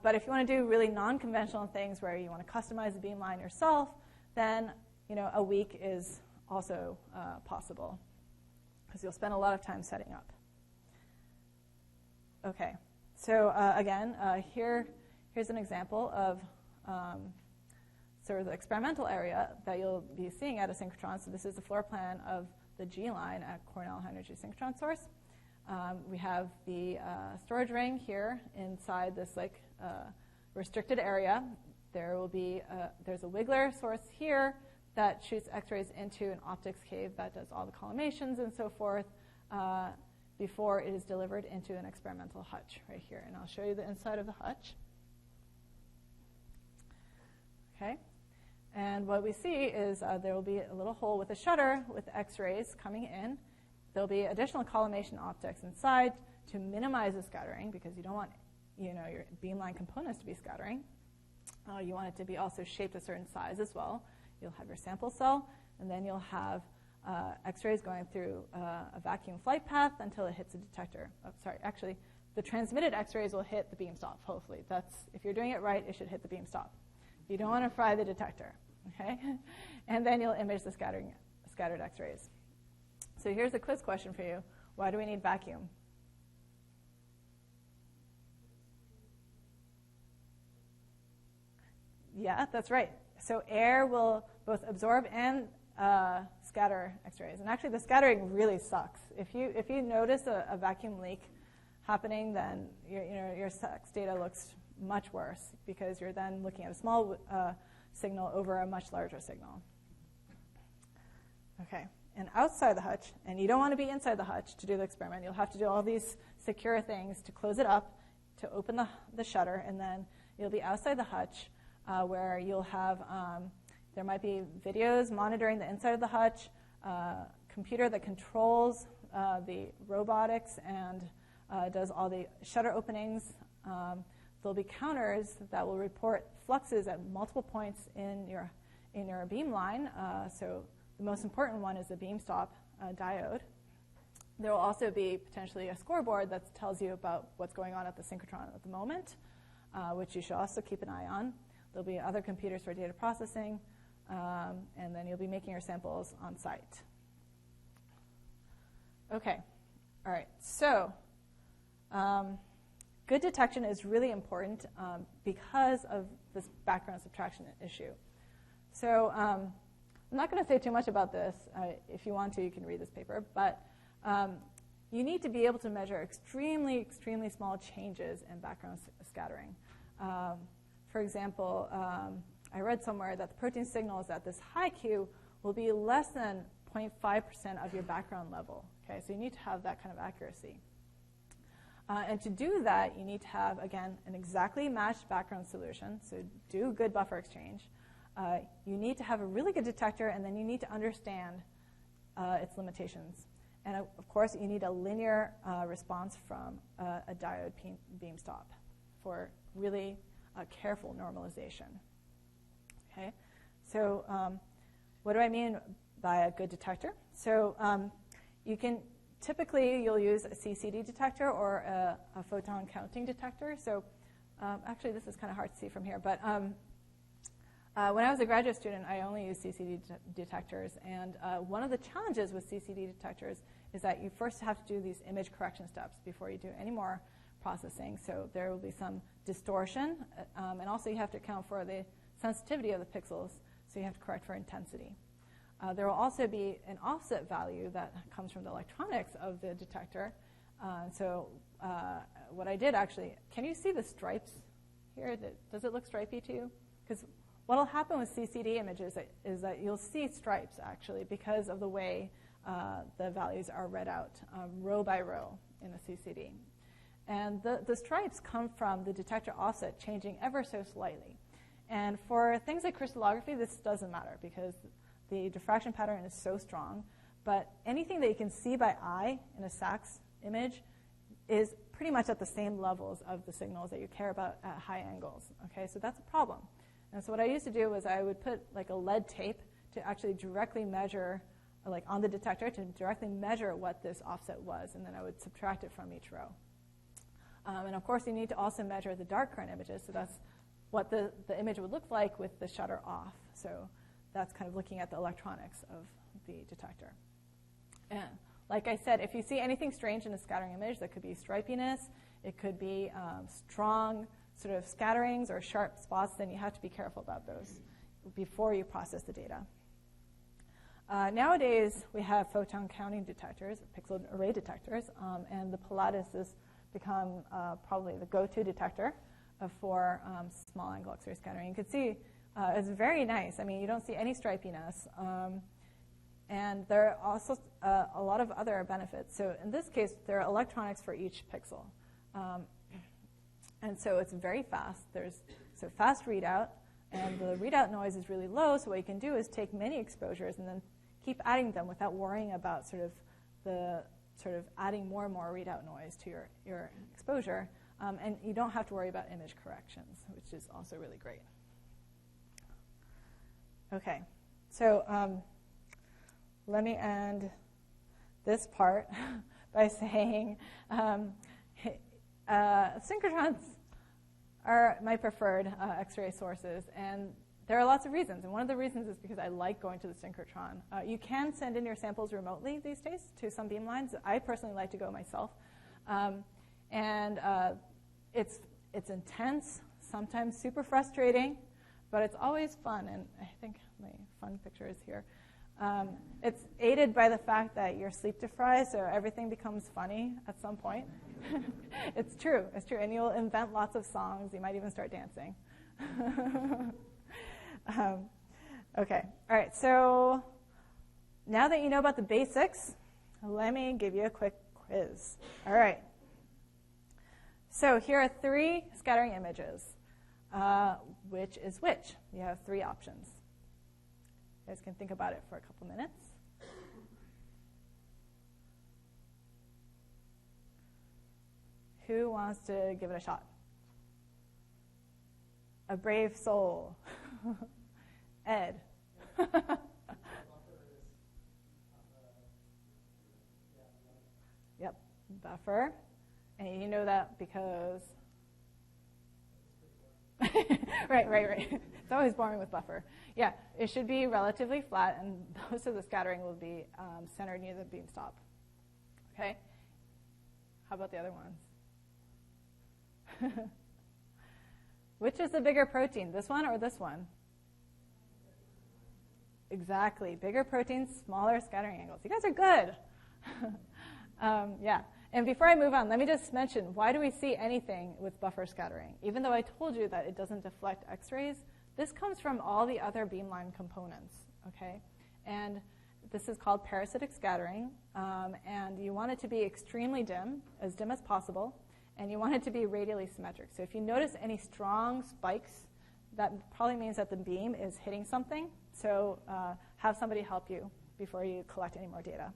But if you want to do really non-conventional things where you want to customize the beamline yourself, then a week is also possible because you'll spend a lot of time setting up. Okay, so again, here's an example of sort of the experimental area that you'll be seeing at a synchrotron. So this is the floor plan of the G line at Cornell High Energy Synchrotron Source. We have the storage ring here inside this restricted area. There's a Wiggler source here that shoots X-rays into an optics cave that does all the collimations and so forth before it is delivered into an experimental hutch right here. And I'll show you the inside of the hutch. Okay. And what we see is there will be a little hole with a shutter with X-rays coming in. There'll be additional collimation optics inside to minimize the scattering because you don't want your beamline components to be scattering. You want it to be also shaped a certain size as well. You'll have your sample cell, and then you'll have X-rays going through a vacuum flight path until it hits a detector. Oh, sorry, actually, the transmitted X-rays will hit the beam stop, hopefully. If you're doing it right, it should hit the beam stop. You don't want to fry the detector, okay? And then you'll image the scattered X-rays. So here's a quiz question for you. Why do we need vacuum? Yeah, that's right. So air will both absorb and scatter X-rays. And actually, the scattering really sucks. If you notice a vacuum leak happening, then your SEX data looks much worse because you're then looking at a small signal over a much larger signal. Okay, and outside the hutch, and you don't want to be inside the hutch to do the experiment. You'll have to do all these secure things to close it up, to open the shutter, and then you'll be outside the hutch where you'll have, there might be videos monitoring the inside of the hutch, computer that controls the robotics and does all the shutter openings. There'll be counters that will report fluxes at multiple points in your beam line. So the most important one is the beam stop diode. There will also be potentially a scoreboard that tells you about what's going on at the synchrotron at the moment, which you should also keep an eye on. There'll be other computers for data processing, and then you'll be making your samples on site. Okay, all right, so good detection is really important because of this background subtraction issue. So I'm not going to say too much about this. If you want to, you can read this paper, but you need to be able to measure extremely, extremely small changes in background scattering. For example, I read somewhere that the protein signals at this high Q will be less than 0.5% of your background level. Okay, so you need to have that kind of accuracy. And to do that, you need to have, again, an exactly matched background solution, so do good buffer exchange. You need to have a really good detector, and then you need to understand its limitations. And of course, you need a linear response from a diode beam stop for really careful normalization. Okay, so what do I mean by a good detector? So you can typically you'll use a CCD detector or a photon counting detector. So actually, this is kind of hard to see from here, but when I was a graduate student, I only used CCD detectors, and one of the challenges with CCD detectors is that you first have to do these image correction steps before you do any more processing. So there will be some distortion, and also you have to account for the sensitivity of the pixels, so you have to correct for intensity. There will also be an offset value that comes from the electronics of the detector. So what I did actually, can you see the stripes here? Does it look stripy to you? Because what will happen with CCD images is that you'll see stripes, actually, because of the way the values are read out row by row in a CCD. And the stripes come from the detector offset changing ever so slightly. And for things like crystallography, this doesn't matter because the diffraction pattern is so strong. But anything that you can see by eye in a SACS image is pretty much at the same levels of the signals that you care about at high angles. Okay, so that's a problem. And so what I used to do was I would put like a lead tape to actually directly measure, like on the detector, to directly measure what this offset was, and then I would subtract it from each row. And of course, you need to also measure the dark current images, so that's what the image would look like with the shutter off. So that's kind of looking at the electronics of the detector. And like I said, if you see anything strange in a scattering image, that could be stripiness, it could be strong sort of scatterings or sharp spots, then you have to be careful about those before you process the data. Nowadays, we have photon counting detectors, pixel array detectors, and the Pilatus has become probably the go-to detector for small angle X-ray scattering. You can see it's very nice. I mean, you don't see any stripiness. And there are also a lot of other benefits. So in this case, there are electronics for each pixel. And so it's very fast. There's fast readout, and the readout noise is really low. So what you can do is take many exposures and then keep adding them without worrying about adding more and more readout noise to your exposure. And you don't have to worry about image corrections, which is also really great. Okay, so let me end this part by saying synchrotrons are my preferred X-ray sources, and there are lots of reasons. And one of the reasons is because I like going to the synchrotron. You can send in your samples remotely these days to some beamlines. I personally like to go myself. And it's intense, sometimes super frustrating, but it's always fun, and I think my fun picture is here. It's aided by the fact that you're sleep deprived, so everything becomes funny at some point. It's true, and you'll invent lots of songs. You might even start dancing. Okay, all right, so now that you know about the basics, let me give you a quick quiz. All right. So here are 3 scattering images. Which is which? You have 3 options. You guys can think about it for a couple minutes. Who wants to give it a shot? A brave soul. Ed. Yep, buffer. And you know that because... right. It's always boring with buffer. Yeah, it should be relatively flat, and most of the scattering will be centered near the beam stop. Okay? How about the other ones? Which is the bigger protein, this one or this one? Exactly. Bigger proteins, smaller scattering angles. You guys are good. Yeah. And before I move on, let me just mention, why do we see anything with buffer scattering? Even though I told you that it doesn't deflect X-rays, this comes from all the other beamline components, okay? And this is called parasitic scattering, and you want it to be extremely dim as possible, and you want it to be radially symmetric. So if you notice any strong spikes, that probably means that the beam is hitting something, so have somebody help you before you collect any more data.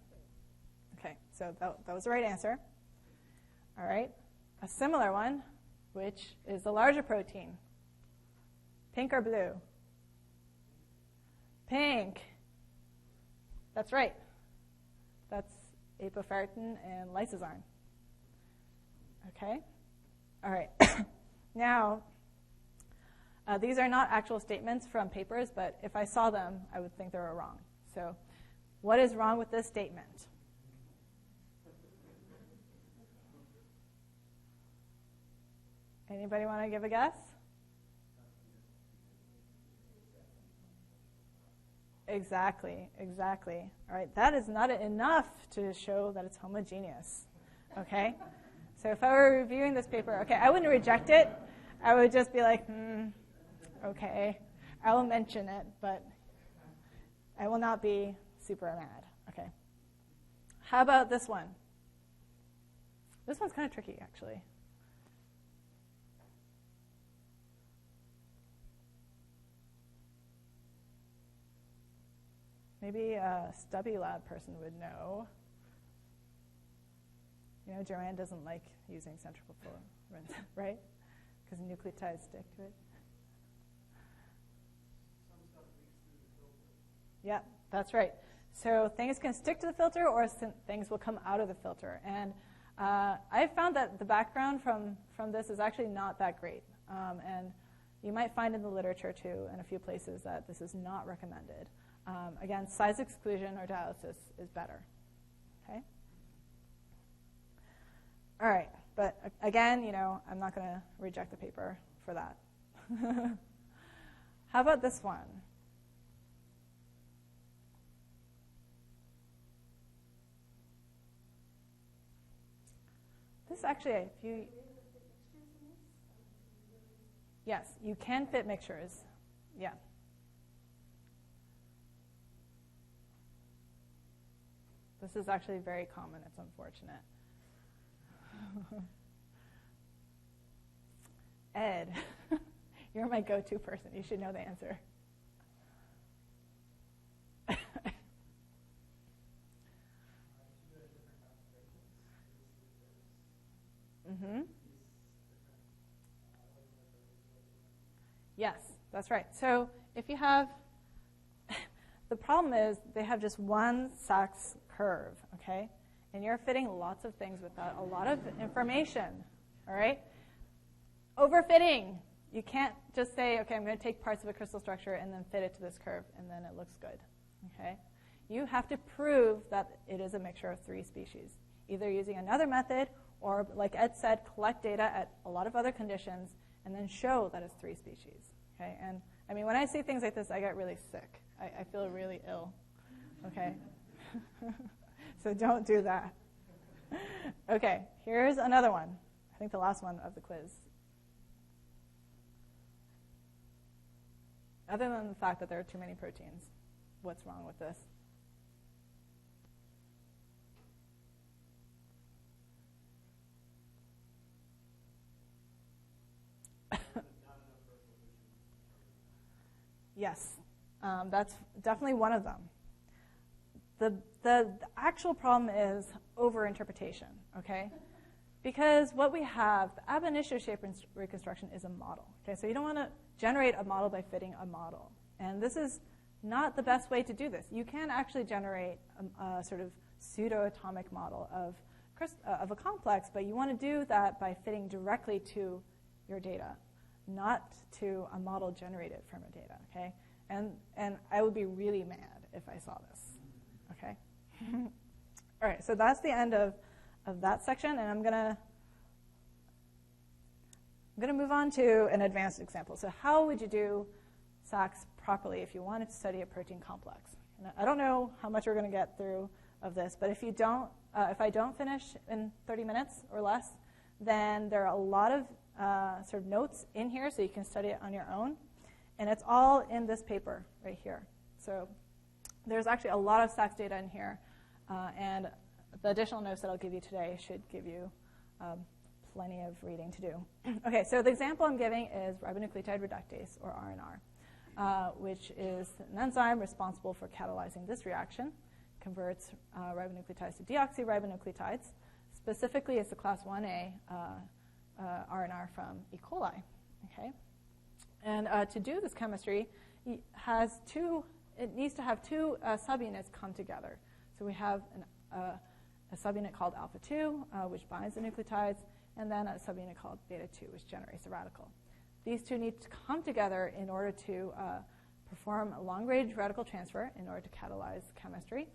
Okay, so that was the right answer. All right, a similar one, which is the larger protein. Pink or blue? Pink. That's right. That's apoferritin and lysozyme. Okay, all right. Now, these are not actual statements from papers, but if I saw them, I would think they were wrong. So what is wrong with this statement? Anybody want to give a guess? Exactly. All right, that is not enough to show that it's homogeneous, okay? So if I were reviewing this paper, okay, I wouldn't reject it. I would just be like, okay, I will mention it, but I will not be super mad, okay? How about this one? This one's kind of tricky, actually. Maybe a stubby lab person would know. You know, Joanne doesn't like using centrifugal rinse, right? Because nucleotides stick to it. Some stuff leaks through the filter. Yeah, that's right. So things can stick to the filter, or things will come out of the filter. And I've found that the background from this is actually not that great. And you might find in the literature, too, in a few places, that this is not recommended. Again, size exclusion or dialysis is better. Okay? All right, but again, you know, I'm not going to reject the paper for that. How about this one? This actually, if you... Yes, you can fit mixtures. Yeah. This is actually very common. It's unfortunate. Ed, you're my go-to person. You should know the answer. Mm-hmm. Yes, that's right. So if you have, the problem is they have just one Sachs curve, okay? And you're fitting lots of things with that, a lot of information, all right? Overfitting. You can't just say, okay, I'm going to take parts of a crystal structure and then fit it to this curve, and then it looks good, okay? You have to prove that it is a mixture of 3 species, either using another method or, like Ed said, collect data at a lot of other conditions and then show that it's 3 species, okay? And I mean, when I see things like this, I get really sick. I feel really ill, okay? So don't do that. Okay, here's another one. I think the last one of the quiz. Other than the fact that there are too many proteins, what's wrong with this? Yes, that's definitely one of them. The actual problem is overinterpretation, okay? Because what we have, the ab initio shape reconstruction is a model, okay? So you don't want to generate a model by fitting a model. And this is not the best way to do this. You can actually generate a sort of pseudo-atomic model of a complex, but you want to do that by fitting directly to your data, not to a model generated from your data, okay? And I would be really mad if I saw this, okay? All right, so that's the end of that section, and I'm gonna move on to an advanced example. So how would you do SACS properly if you wanted to study a protein complex? And I don't know how much we're going to get through of this, but if I don't finish in 30 minutes or less, then there are a lot of sort of notes in here so you can study it on your own. And it's all in this paper right here. So there's actually a lot of SACS data in here. And the additional notes that I'll give you today should give you plenty of reading to do. Okay, so the example I'm giving is ribonucleotide reductase, or RNR, which is an enzyme responsible for catalyzing this reaction, converts ribonucleotides to deoxyribonucleotides. Specifically, it's the class 1A RNR from E. coli. Okay, and to do this chemistry, it needs to have two subunits come together. So we have a subunit called alpha 2, which binds the nucleotides, and then a subunit called beta 2, which generates a radical. These two need to come together in order to perform a long-range radical transfer in order to catalyze chemistry.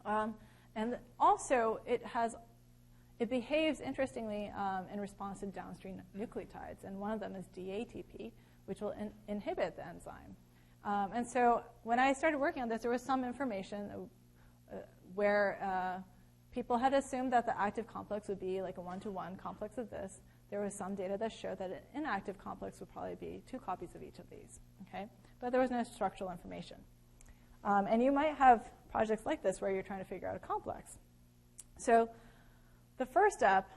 And also, it behaves interestingly in response to downstream nucleotides, and one of them is DATP, which will inhibit the enzyme. And so when I started working on this, there was some information where people had assumed that the active complex would be like a one-to-one complex of this. There was some data that showed that an inactive complex would probably be 2 copies of each of these, okay? But there was no structural information. And you might have projects like this where you're trying to figure out a complex. So the first step,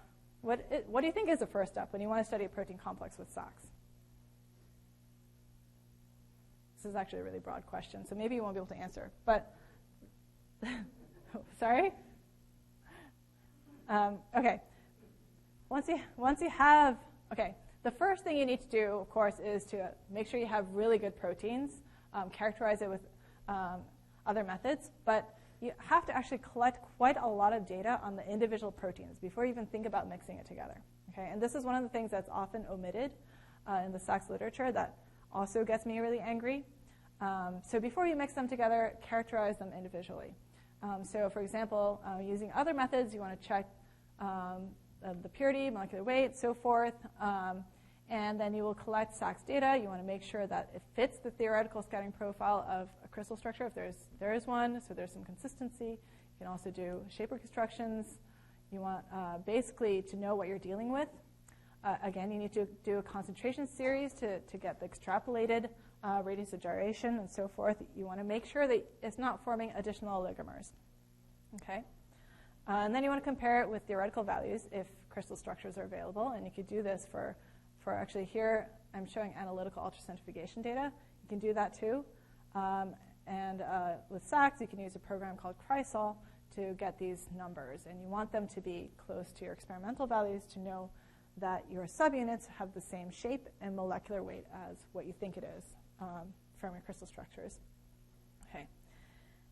what do you think is the first step when you want to study a protein complex with SACS? This is actually a really broad question, so maybe you won't be able to answer. But, sorry? Okay. Once you have, okay, the first thing you need to do, of course, is to make sure you have really good proteins, characterize it with other methods, but you have to actually collect quite a lot of data on the individual proteins before you even think about mixing it together. Okay? And this is one of the things that's often omitted in the SACS literature that also gets me really angry. So before you mix them together, characterize them individually. So for example, using other methods, you want to check the purity, molecular weight, so forth. And then you will collect SACS data. You want to make sure that it fits the theoretical scattering profile of a crystal structure, if there is one, so there's some consistency. You can also do shape reconstructions. You want basically to know what you're dealing with. Again, you need to do a concentration series to get the extrapolated radius of gyration and so forth. You want to make sure that it's not forming additional oligomers. Okay? And then you want to compare it with theoretical values if crystal structures are available. And you could do this for actually here, I'm showing analytical ultracentrifugation data. You can do that too. And with SACS, you can use a program called Chrysol to get these numbers. And you want them to be close to your experimental values to know that your subunits have the same shape and molecular weight as what you think it is from your crystal structures. Okay.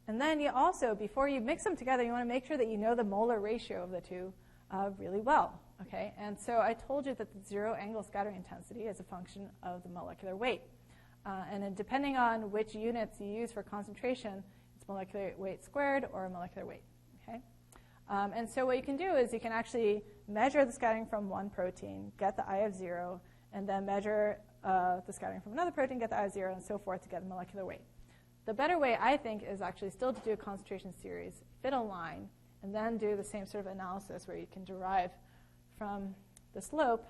And then you also, before you mix them together, you want to make sure that you know the molar ratio of the two really well. Okay. And so I told you that the zero angle scattering intensity is a function of the molecular weight. And then depending on which units you use for concentration, it's molecular weight squared or molecular weight. Okay. And so what you can do is you can actually measure the scattering from one protein, get the I of 0, and then measure the scattering from another protein, get the I0, and so forth to get the molecular weight. The better way, I think, is actually still to do a concentration series, fit a line, and then do the same sort of analysis where you can derive from the slope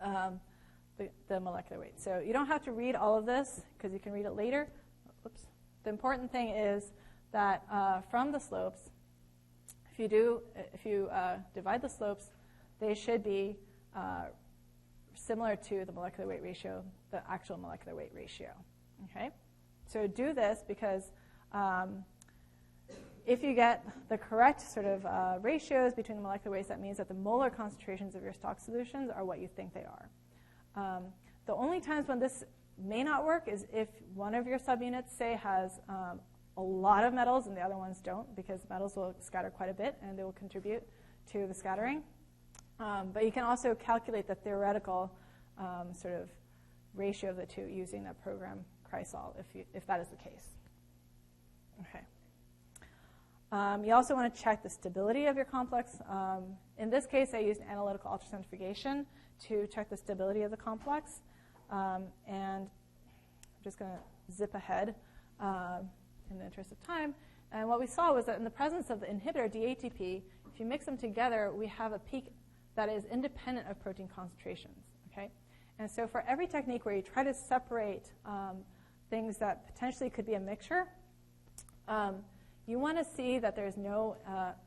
the molecular weight. So you don't have to read all of this because you can read it later. Oops. The important thing is that from the slopes, if you divide the slopes, they should be similar to the molecular weight ratio, the actual molecular weight ratio. Okay? So do this because if you get the correct sort of ratios between the molecular weights, that means that the molar concentrations of your stock solutions are what you think they are. The only times when this may not work is if one of your subunits, say, has a lot of metals and the other ones don't, because metals will scatter quite a bit and they will contribute to the scattering. But you can also calculate the theoretical sort of ratio of the two using that program Chrysol if that is the case. Okay. You also want to check the stability of your complex. In this case, I used analytical ultracentrifugation to check the stability of the complex. And I'm just going to zip ahead in the interest of time. And what we saw was that in the presence of the inhibitor DATP, if you mix them together, we have a peak that is independent of protein concentrations. Okay? And so for every technique where you try to separate things that potentially could be a mixture, you want to see that there's no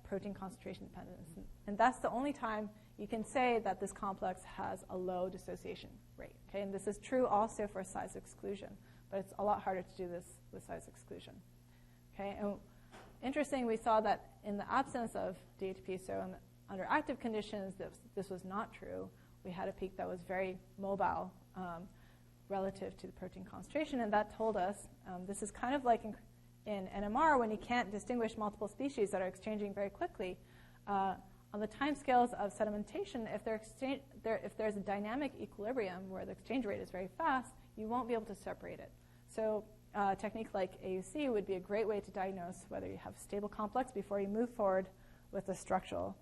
protein concentration dependence. And that's the only time you can say that this complex has a low dissociation rate. Okay? And this is true also for size exclusion, but it's a lot harder to do this with size exclusion. Okay? And interesting, we saw that in the absence of DATP, so under active conditions, this was not true. We had a peak that was very mobile relative to the protein concentration, and that told us this is kind of like in NMR when you can't distinguish multiple species that are exchanging very quickly. On the time scales of sedimentation, if there's a dynamic equilibrium where the exchange rate is very fast, you won't be able to separate it. So a technique like AUC would be a great way to diagnose whether you have a stable complex before you move forward with a structural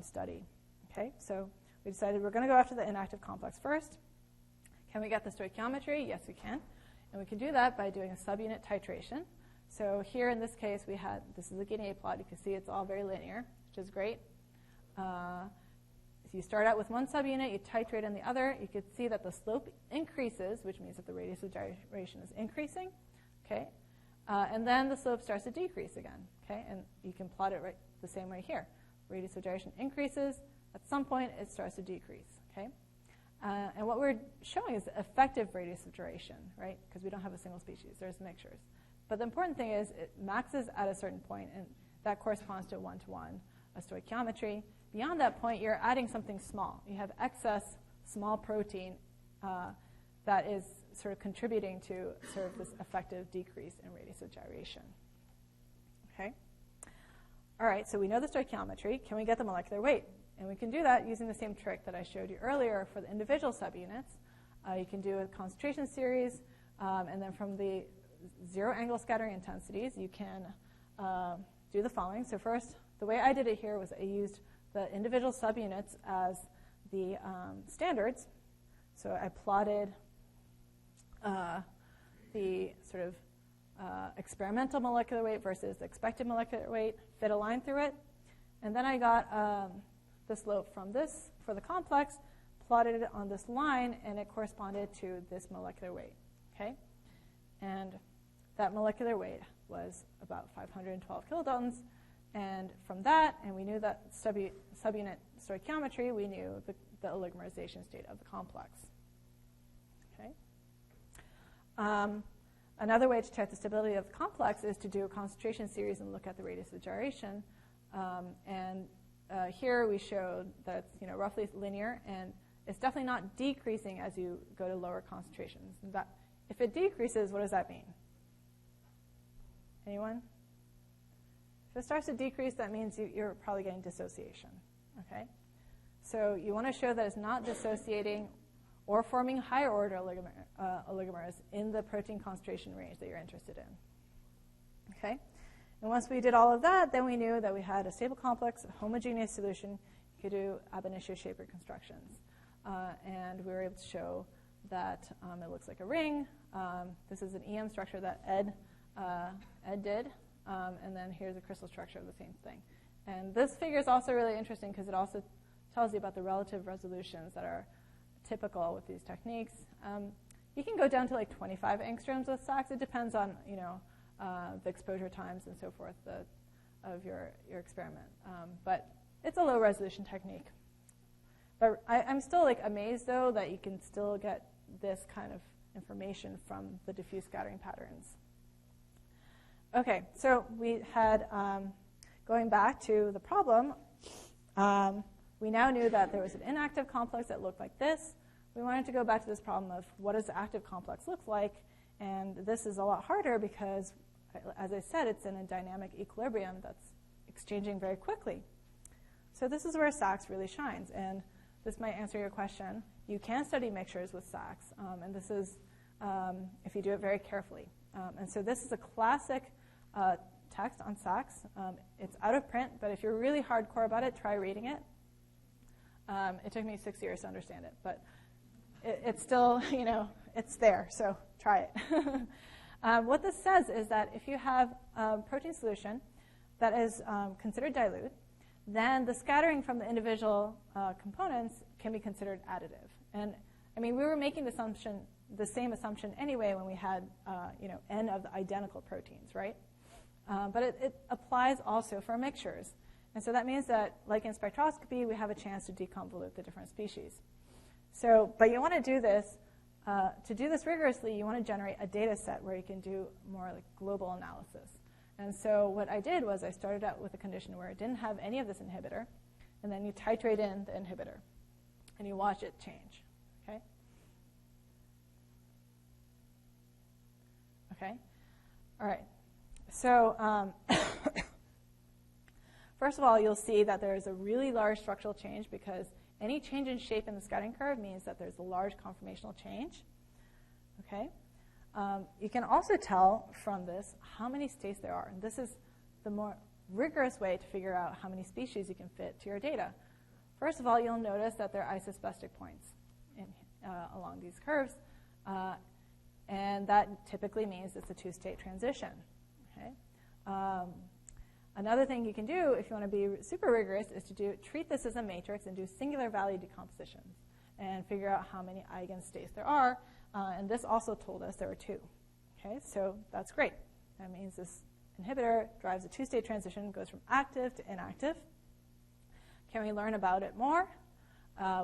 study. Okay, so we decided we're going to go after the inactive complex first. Can we get the stoichiometry? Yes, we can. And we can do that by doing a subunit titration. So here in this case, this is a Guinea plot. You can see it's all very linear, which is great. If you start out with one subunit, you titrate in the other, you can see that the slope increases, which means that the radius of gyration is increasing. Okay? And then the slope starts to decrease again. Okay? And you can plot it the same way here. Radius of gyration increases. At some point, it starts to decrease. Okay? And what we're showing is the effective radius of gyration, right? Because we don't have a single species. There's mixtures. But the important thing is it maxes at a certain point, and that corresponds to a one-to-one, a stoichiometry. Beyond that point, you're adding something small. You have excess small protein that is sort of contributing to sort of this effective decrease in radius of gyration. Okay? All right, so we know the stoichiometry. Can we get the molecular weight? And we can do that using the same trick that I showed you earlier for the individual subunits. You can do a concentration series, and then from the zero-angle scattering intensities, you can do the following. So first, the way I did it here was I used the individual subunits as the standards. So I plotted the sort of experimental molecular weight versus the expected molecular weight, fit a line through it, and then I got the slope from this for the complex, plotted it on this line, and it corresponded to this molecular weight. Okay? And that molecular weight was about 512 kilodaltons. And from that, and we knew that subunit stoichiometry, we knew the oligomerization state of the complex. Okay? Another way to check the stability of the complex is to do a concentration series and look at the radius of gyration. Here we showed that it's roughly linear, and it's definitely not decreasing as you go to lower concentrations. If it decreases, what does that mean? Anyone? If it starts to decrease, that means you're probably getting dissociation. Okay? So you want to show that it's not dissociating or forming higher order oligomers in the protein concentration range that you're interested in. Okay? And once we did all of that, then we knew that we had a stable complex, a homogeneous solution. You could do ab initio shape reconstructions. And we were able to show that it looks like a ring. This is an EM structure that Ed did. And then here's a crystal structure of the same thing. And this figure is also really interesting because it also tells you about the relative resolutions that are typical with these techniques. You can go down to like 25 angstroms with SACS. It depends on the exposure times and so forth of your experiment. But it's a low resolution technique. But I'm still like amazed though that you can still get this kind of information from the diffuse scattering patterns. Okay, so we had, going back to the problem, we now knew that there was an inactive complex that looked like this. We wanted to go back to this problem of what does the active complex look like? And this is a lot harder because, as I said, it's in a dynamic equilibrium that's exchanging very quickly. So this is where SACS really shines. And this might answer your question. You can study mixtures with SACS, and this is if you do it very carefully. And so this is a classic text on SACS. It's out of print, but if you're really hardcore about it, try reading it. It took me 6 years to understand it, but it's still, it's there, so try it. What this says is that if you have a protein solution that is considered dilute, then the scattering from the individual components can be considered additive. And I mean, we were making the same assumption anyway when we had n of the identical proteins, right? But it applies also for mixtures. And so that means that, like in spectroscopy, we have a chance to deconvolute the different species. So, but you want to do this, rigorously, you want to generate a data set where you can do more like global analysis. And so what I did was I started out with a condition where it didn't have any of this inhibitor, and then you titrate in the inhibitor, and you watch it change, okay? Okay, all right. So first of all, you'll see that there is a really large structural change because any change in shape in the scattering curve means that there's a large conformational change. Okay? You can also tell from this how many states there are. And this is the more rigorous way to figure out how many species you can fit to your data. First of all, you'll notice that there are isospecific points along these curves. And that typically means it's a two-state transition. Okay? Another thing you can do if you want to be super rigorous is to treat this as a matrix and do singular value decompositions and figure out how many eigenstates there are. And this also told us there were 2. Okay, so that's great. That means this inhibitor drives a two-state transition, goes from active to inactive. Can we learn about it more?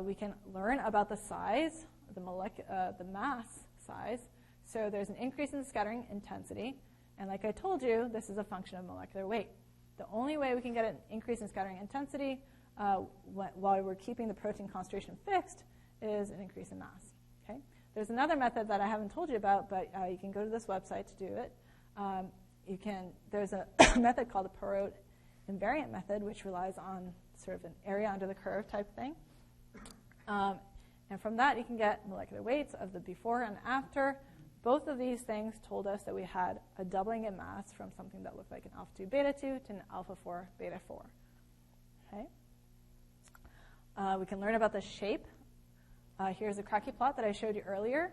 We can learn about the size, the mass size. So there's an increase in the scattering intensity. And like I told you, this is a function of molecular weight. The only way we can get an increase in scattering intensity while we're keeping the protein concentration fixed is an increase in mass. Okay? There's another method that I haven't told you about, but you can go to this website to do it. There's a method called the Perot invariant method, which relies on sort of an area under the curve type thing. And from that, you can get molecular weights of the before and after. Both of these things told us that we had a doubling in mass from something that looked like an alpha-2 beta-2 to an alpha-4 beta-4. Okay? We can learn about the shape. Here's a Kraki plot that I showed you earlier.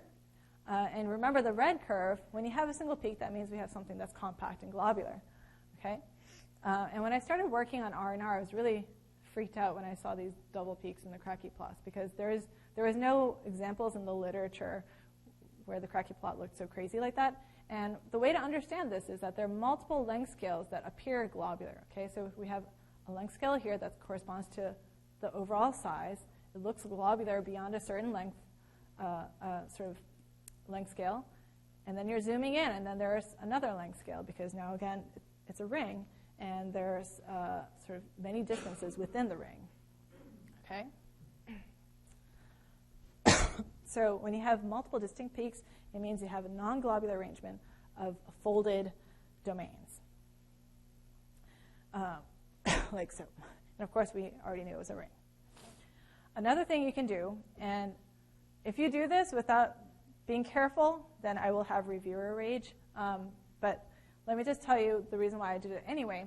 And remember the red curve, when you have a single peak, that means we have something that's compact and globular. Okay? And when I started working on R&R, I was really freaked out when I saw these double peaks in the Kraki plots because there was no examples in the literature where the Kraki plot looked so crazy like that. And the way to understand this is that there are multiple length scales that appear globular. Okay, so if we have a length scale here that corresponds to the overall size, it looks globular beyond a certain length, sort of length scale. And then you're zooming in, and then there's another length scale because now, again, it's a ring, and there's sort of many distances within the ring. Okay? So when you have multiple distinct peaks, it means you have a non-globular arrangement of folded domains. Like so. And of course, we already knew it was a ring. Another thing you can do, and if you do this without being careful, then I will have reviewer rage. But let me just tell you the reason why I did it anyway.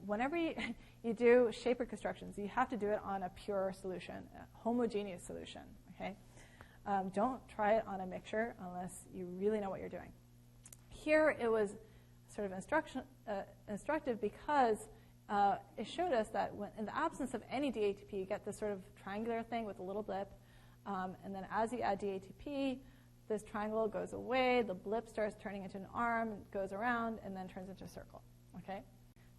Whenever you do shape reconstructions, you have to do it on a pure solution, a homogeneous solution. Okay? Don't try it on a mixture unless you really know what you're doing. Here it was sort of instructive because it showed us that when, in the absence of any DATP, you get this sort of triangular thing with a little blip. And then as you add DATP, this triangle goes away, the blip starts turning into an arm, goes around, and then turns into a circle. Okay?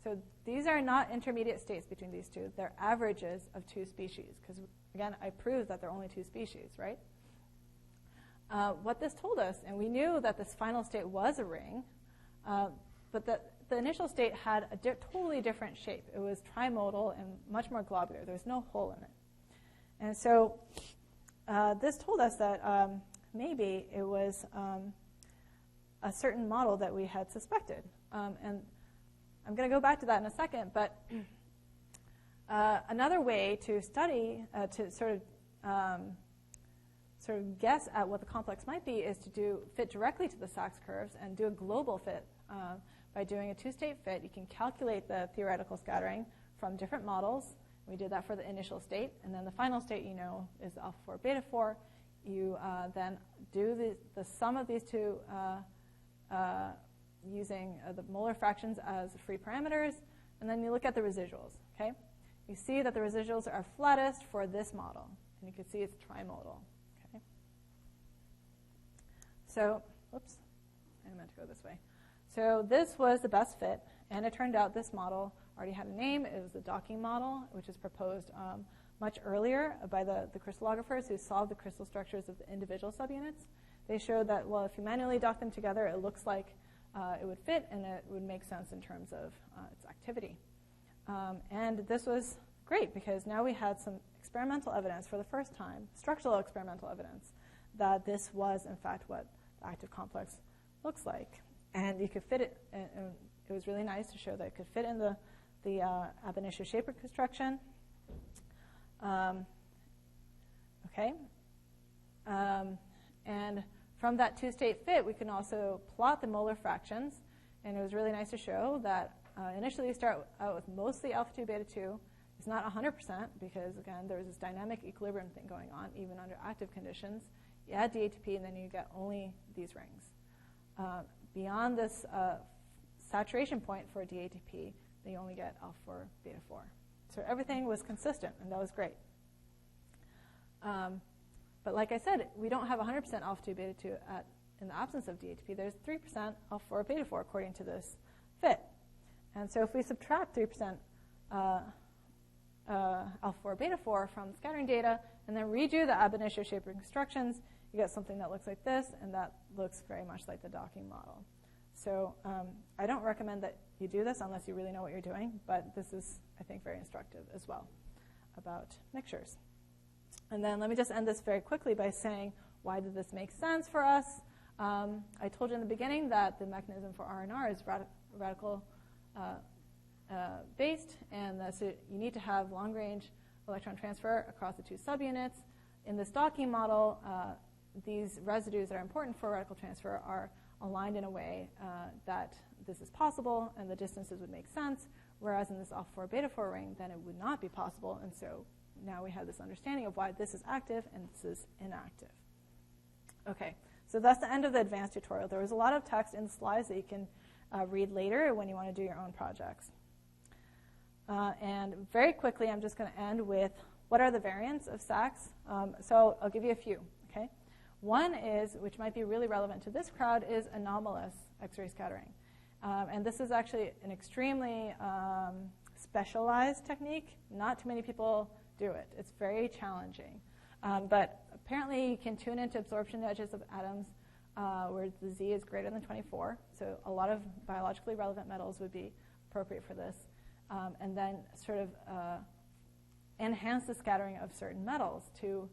So these are not intermediate states between these two. They're averages of two species. Because, again, I proved that there are only two species, right? What this told us, and we knew that this final state was a ring, but the initial state had a totally different shape. It was trimodal and much more globular. There was no hole in it. And so this told us that maybe it was a certain model that we had suspected. And I'm going to go back to that in a second, but another way to study, to sort of guess at what the complex might be is to fit directly to the Sachs curves and do a global fit. By doing a two-state fit, you can calculate the theoretical scattering from different models. We did that for the initial state, and then the final state, you know, is alpha 4, beta 4. You then do the sum of these two using the molar fractions as free parameters, and then you look at the residuals. Okay, you see that the residuals are flattest for this model, and you can see it's trimodal. Okay, so whoops, I meant to go this way. So this was the best fit, and it turned out this model already had a name. It was the docking model, which was proposed much earlier by the crystallographers who solved the crystal structures of the individual subunits. They showed that, well, if you manually dock them together, it looks like it would fit, and it would make sense in terms of its activity. And this was great because now we had some experimental evidence for the first time, structural experimental evidence, that this was, in fact, what the active complex looks like. And you could fit it, and it was really nice to show that it could fit in the ab initio shape reconstruction. Okay. And from that two-state fit, we can also plot the molar fractions. And it was really nice to show that initially you start out with mostly alpha 2, beta 2. It's not 100% because, again, there's this dynamic equilibrium thing going on, even under active conditions. You add DATP, and then you get only these rings. Beyond this saturation point for DATP, you only get alpha 4, beta 4. So everything was consistent, and that was great. But like I said, we don't have 100% alpha 2, beta 2 in the absence of DATP. There's 3% alpha 4, beta 4 according to this fit. And so if we subtract 3% alpha 4, beta 4 from the scattering data and then redo the ab initio shape reconstructions, you get something that looks like this, and that looks very much like the docking model. So I don't recommend that you do this unless you really know what you're doing, but this is, I think, very instructive as well about mixtures. And then let me just end this very quickly by saying, why did this make sense for us? I told you in the beginning that the mechanism for RNR is radical based, and so you need to have long-range electron transfer across the two subunits. In this docking model, these residues that are important for radical transfer are aligned in a way that this is possible and the distances would make sense, whereas in this alpha 4 beta 4 ring, then it would not be possible, and so now we have this understanding of why this is active and this is inactive. Okay, so that's the end of the advanced tutorial. There was a lot of text in the slides that you can read later when you want to do your own projects. And very quickly, I'm just going to end with what are the variants of Sachs. So I'll give you a few. Okay, one is, which might be really relevant to this crowd, is anomalous X-ray scattering. And this is actually an extremely specialized technique. Not too many people do it. It's very challenging. But apparently you can tune into absorption edges of atoms where the Z is greater than 24. So a lot of biologically relevant metals would be appropriate for this. And then sort of enhance the scattering of certain metals to,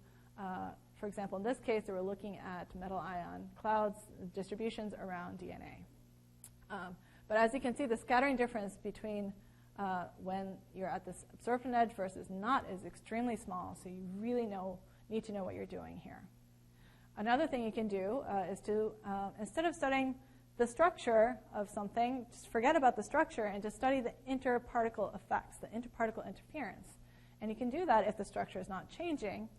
for example, in this case, they were looking at metal ion clouds, distributions around DNA. But as you can see, the scattering difference between when you're at this absorption edge versus not is extremely small, so you really need to know what you're doing here. Another thing you can do is to, instead of studying the structure of something, just forget about the structure and just study the interparticle effects, the interparticle interference. And you can do that if the structure is not changing.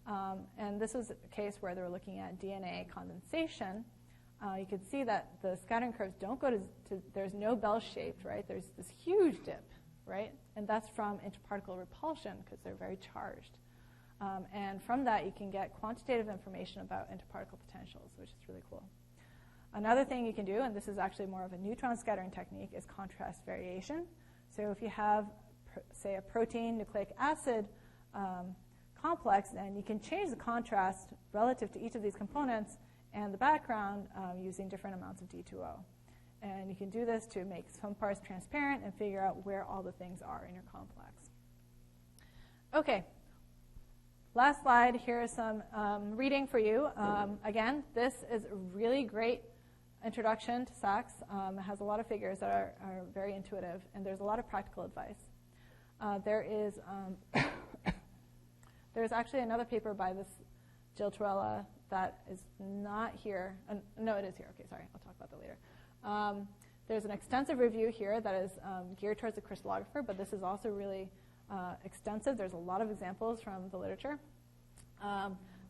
And this was a case where they were looking at DNA condensation. You could see that the scattering curves don't go to there's no bell-shaped, right? There's this huge dip, right? And that's from interparticle repulsion because they're very charged. And from that, you can get quantitative information about interparticle potentials, which is really cool. Another thing you can do, and this is actually more of a neutron scattering technique, is contrast variation. So if you have, say, a protein nucleic acid complex, then you can change the contrast relative to each of these components and the background using different amounts of D2O. And you can do this to make some parts transparent and figure out where all the things are in your complex. Okay. Last slide, here is some reading for you. Again, this is a really great introduction to SACS. It has a lot of figures that are very intuitive, and there's a lot of practical advice. There's actually another paper by this Jill Torella that is not here. No, it is here. Okay, sorry. I'll talk about that later. There's an extensive review here that is geared towards the crystallographer, but this is also really extensive. There's a lot of examples from the literature.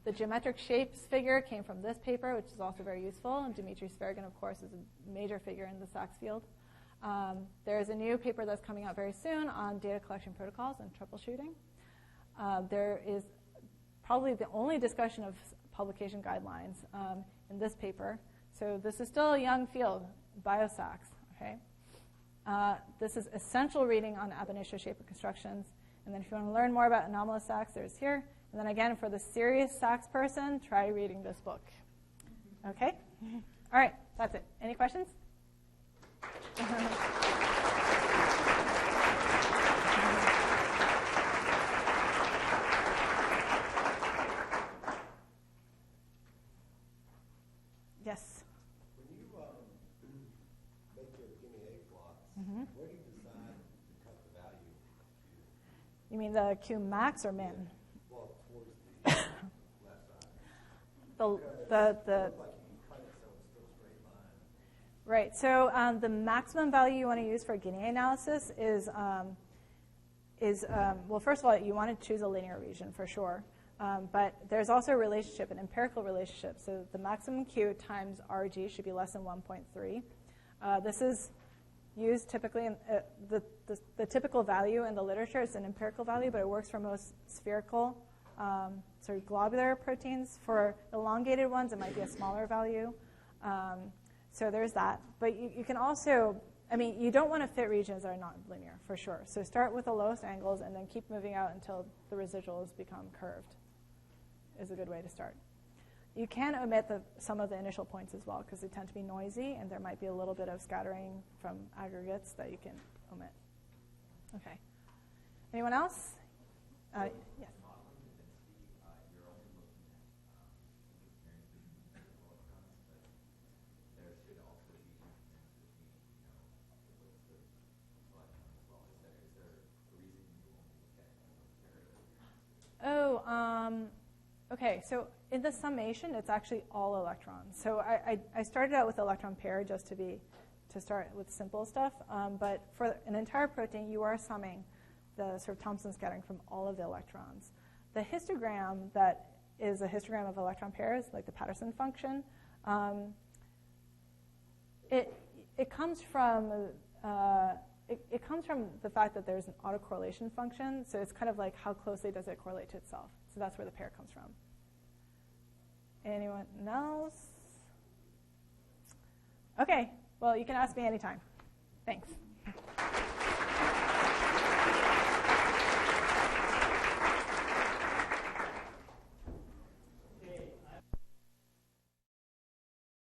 The geometric shapes figure came from this paper, which is also very useful. And Dmitry Svergin, of course, is a major figure in the SACS field. There's a new paper that's coming out very soon on data collection protocols and troubleshooting. There is probably the only discussion of publication guidelines in this paper. So this is still a young field, BioSACS. Okay? This is essential reading on ab initio shape of constructions. And then if you want to learn more about anomalous SACS, there's here. And then again, for the serious SACS person, try reading this book. Okay? All right, that's it. Any questions? Yes? When you make your guinea egg plots, where do you decide to cut the value of Q? You mean the Q max or min? Well, towards the left side. The It looks like you can cut it so it's still a straight line. Right. So the maximum value you want to use for Guinea analysis is well, first of all, you want to choose a linear region for sure. But there's also a relationship, an empirical relationship. So the maximum Q times RG should be less than 1.3. This is used typically in the typical value in the literature is an empirical value, but it works for most spherical, sort of globular proteins. For elongated ones, it might be a smaller value. So there's that. But you can also, I mean, you don't want to fit regions that are not linear, for sure. So start with the lowest angles and then keep moving out until the residuals become curved is a good way to start. You can omit some of the initial points as well because they tend to be noisy and there might be a little bit of scattering from aggregates that you can omit. Okay. Anyone else? Yes. Okay, so in the summation, it's actually all electrons. So I started out with electron pair just to start with simple stuff. But for an entire protein, you are summing the sort of Thomson scattering from all of the electrons. The histogram that is a histogram of electron pairs, like the Patterson function, it comes from it comes from the fact that there's an autocorrelation function. So it's kind of like how closely does it correlate to itself. So that's where the pair comes from. Anyone else? Okay. Well, you can ask me anytime. Thanks.